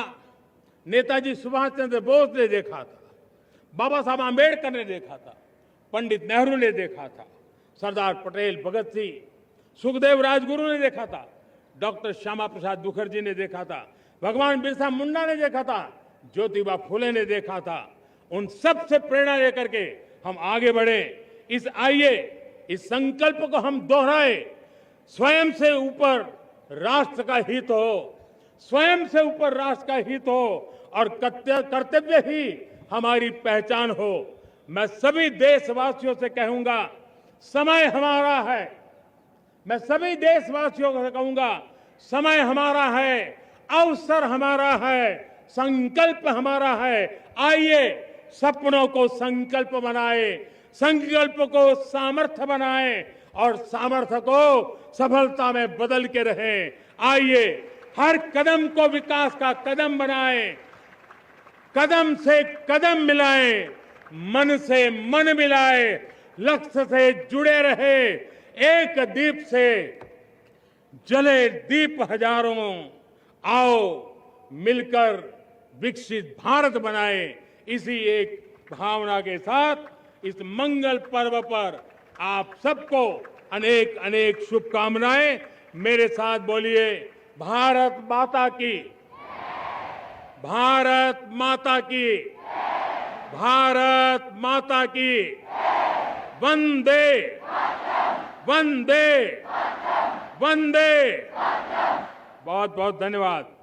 नेताजी सुभाष चंद्र बोस ने देखा था, बाबा साहब आंबेडकर ने देखा था, पंडित नेहरू ने देखा था, सरदार पटेल, भगत सिंह, सुखदेव राजगुरु ने देखा था, डॉक्टर श्यामा प्रसाद मुखर्जी ने देखा था, भगवान बिरसा मुंडा ने देखा था, ज्योतिबा फुले ने देखा था, उन सब से प्रेरणा लेकर के हम आगे बढ़े। इस संकल्प को हम दोहराए, स्वयं से ऊपर राष्ट्र का हित हो, स्वयं से ऊपर राष्ट्र का हित हो और कर्तव्य ही हमारी पहचान हो। मैं सभी देशवासियों से कहूंगा, समय हमारा है। मैं सभी देशवासियों से कहूंगा, समय हमारा है, अवसर हमारा है, संकल्प हमारा है। आइए सपनों को संकल्प बनाए, संकल्प को सामर्थ्य बनाए और सामर्थ्य को सफलता में बदल के रहें। आइए हर कदम को विकास का कदम बनाएं, कदम से कदम मिलाएं, मन से मन मिलाएं, लक्ष्य से जुड़े रहे, एक दीप से जले दीप हजारों, आओ मिलकर विकसित भारत बनाए। इसी एक भावना के साथ इस मंगल पर्व पर आप सबको अनेक अनेक शुभकामनाएं। मेरे साथ बोलिए, भारत माता की, भारत माता की, भारत माता की, वंदे वंदे वंदे। बहुत बहुत धन्यवाद।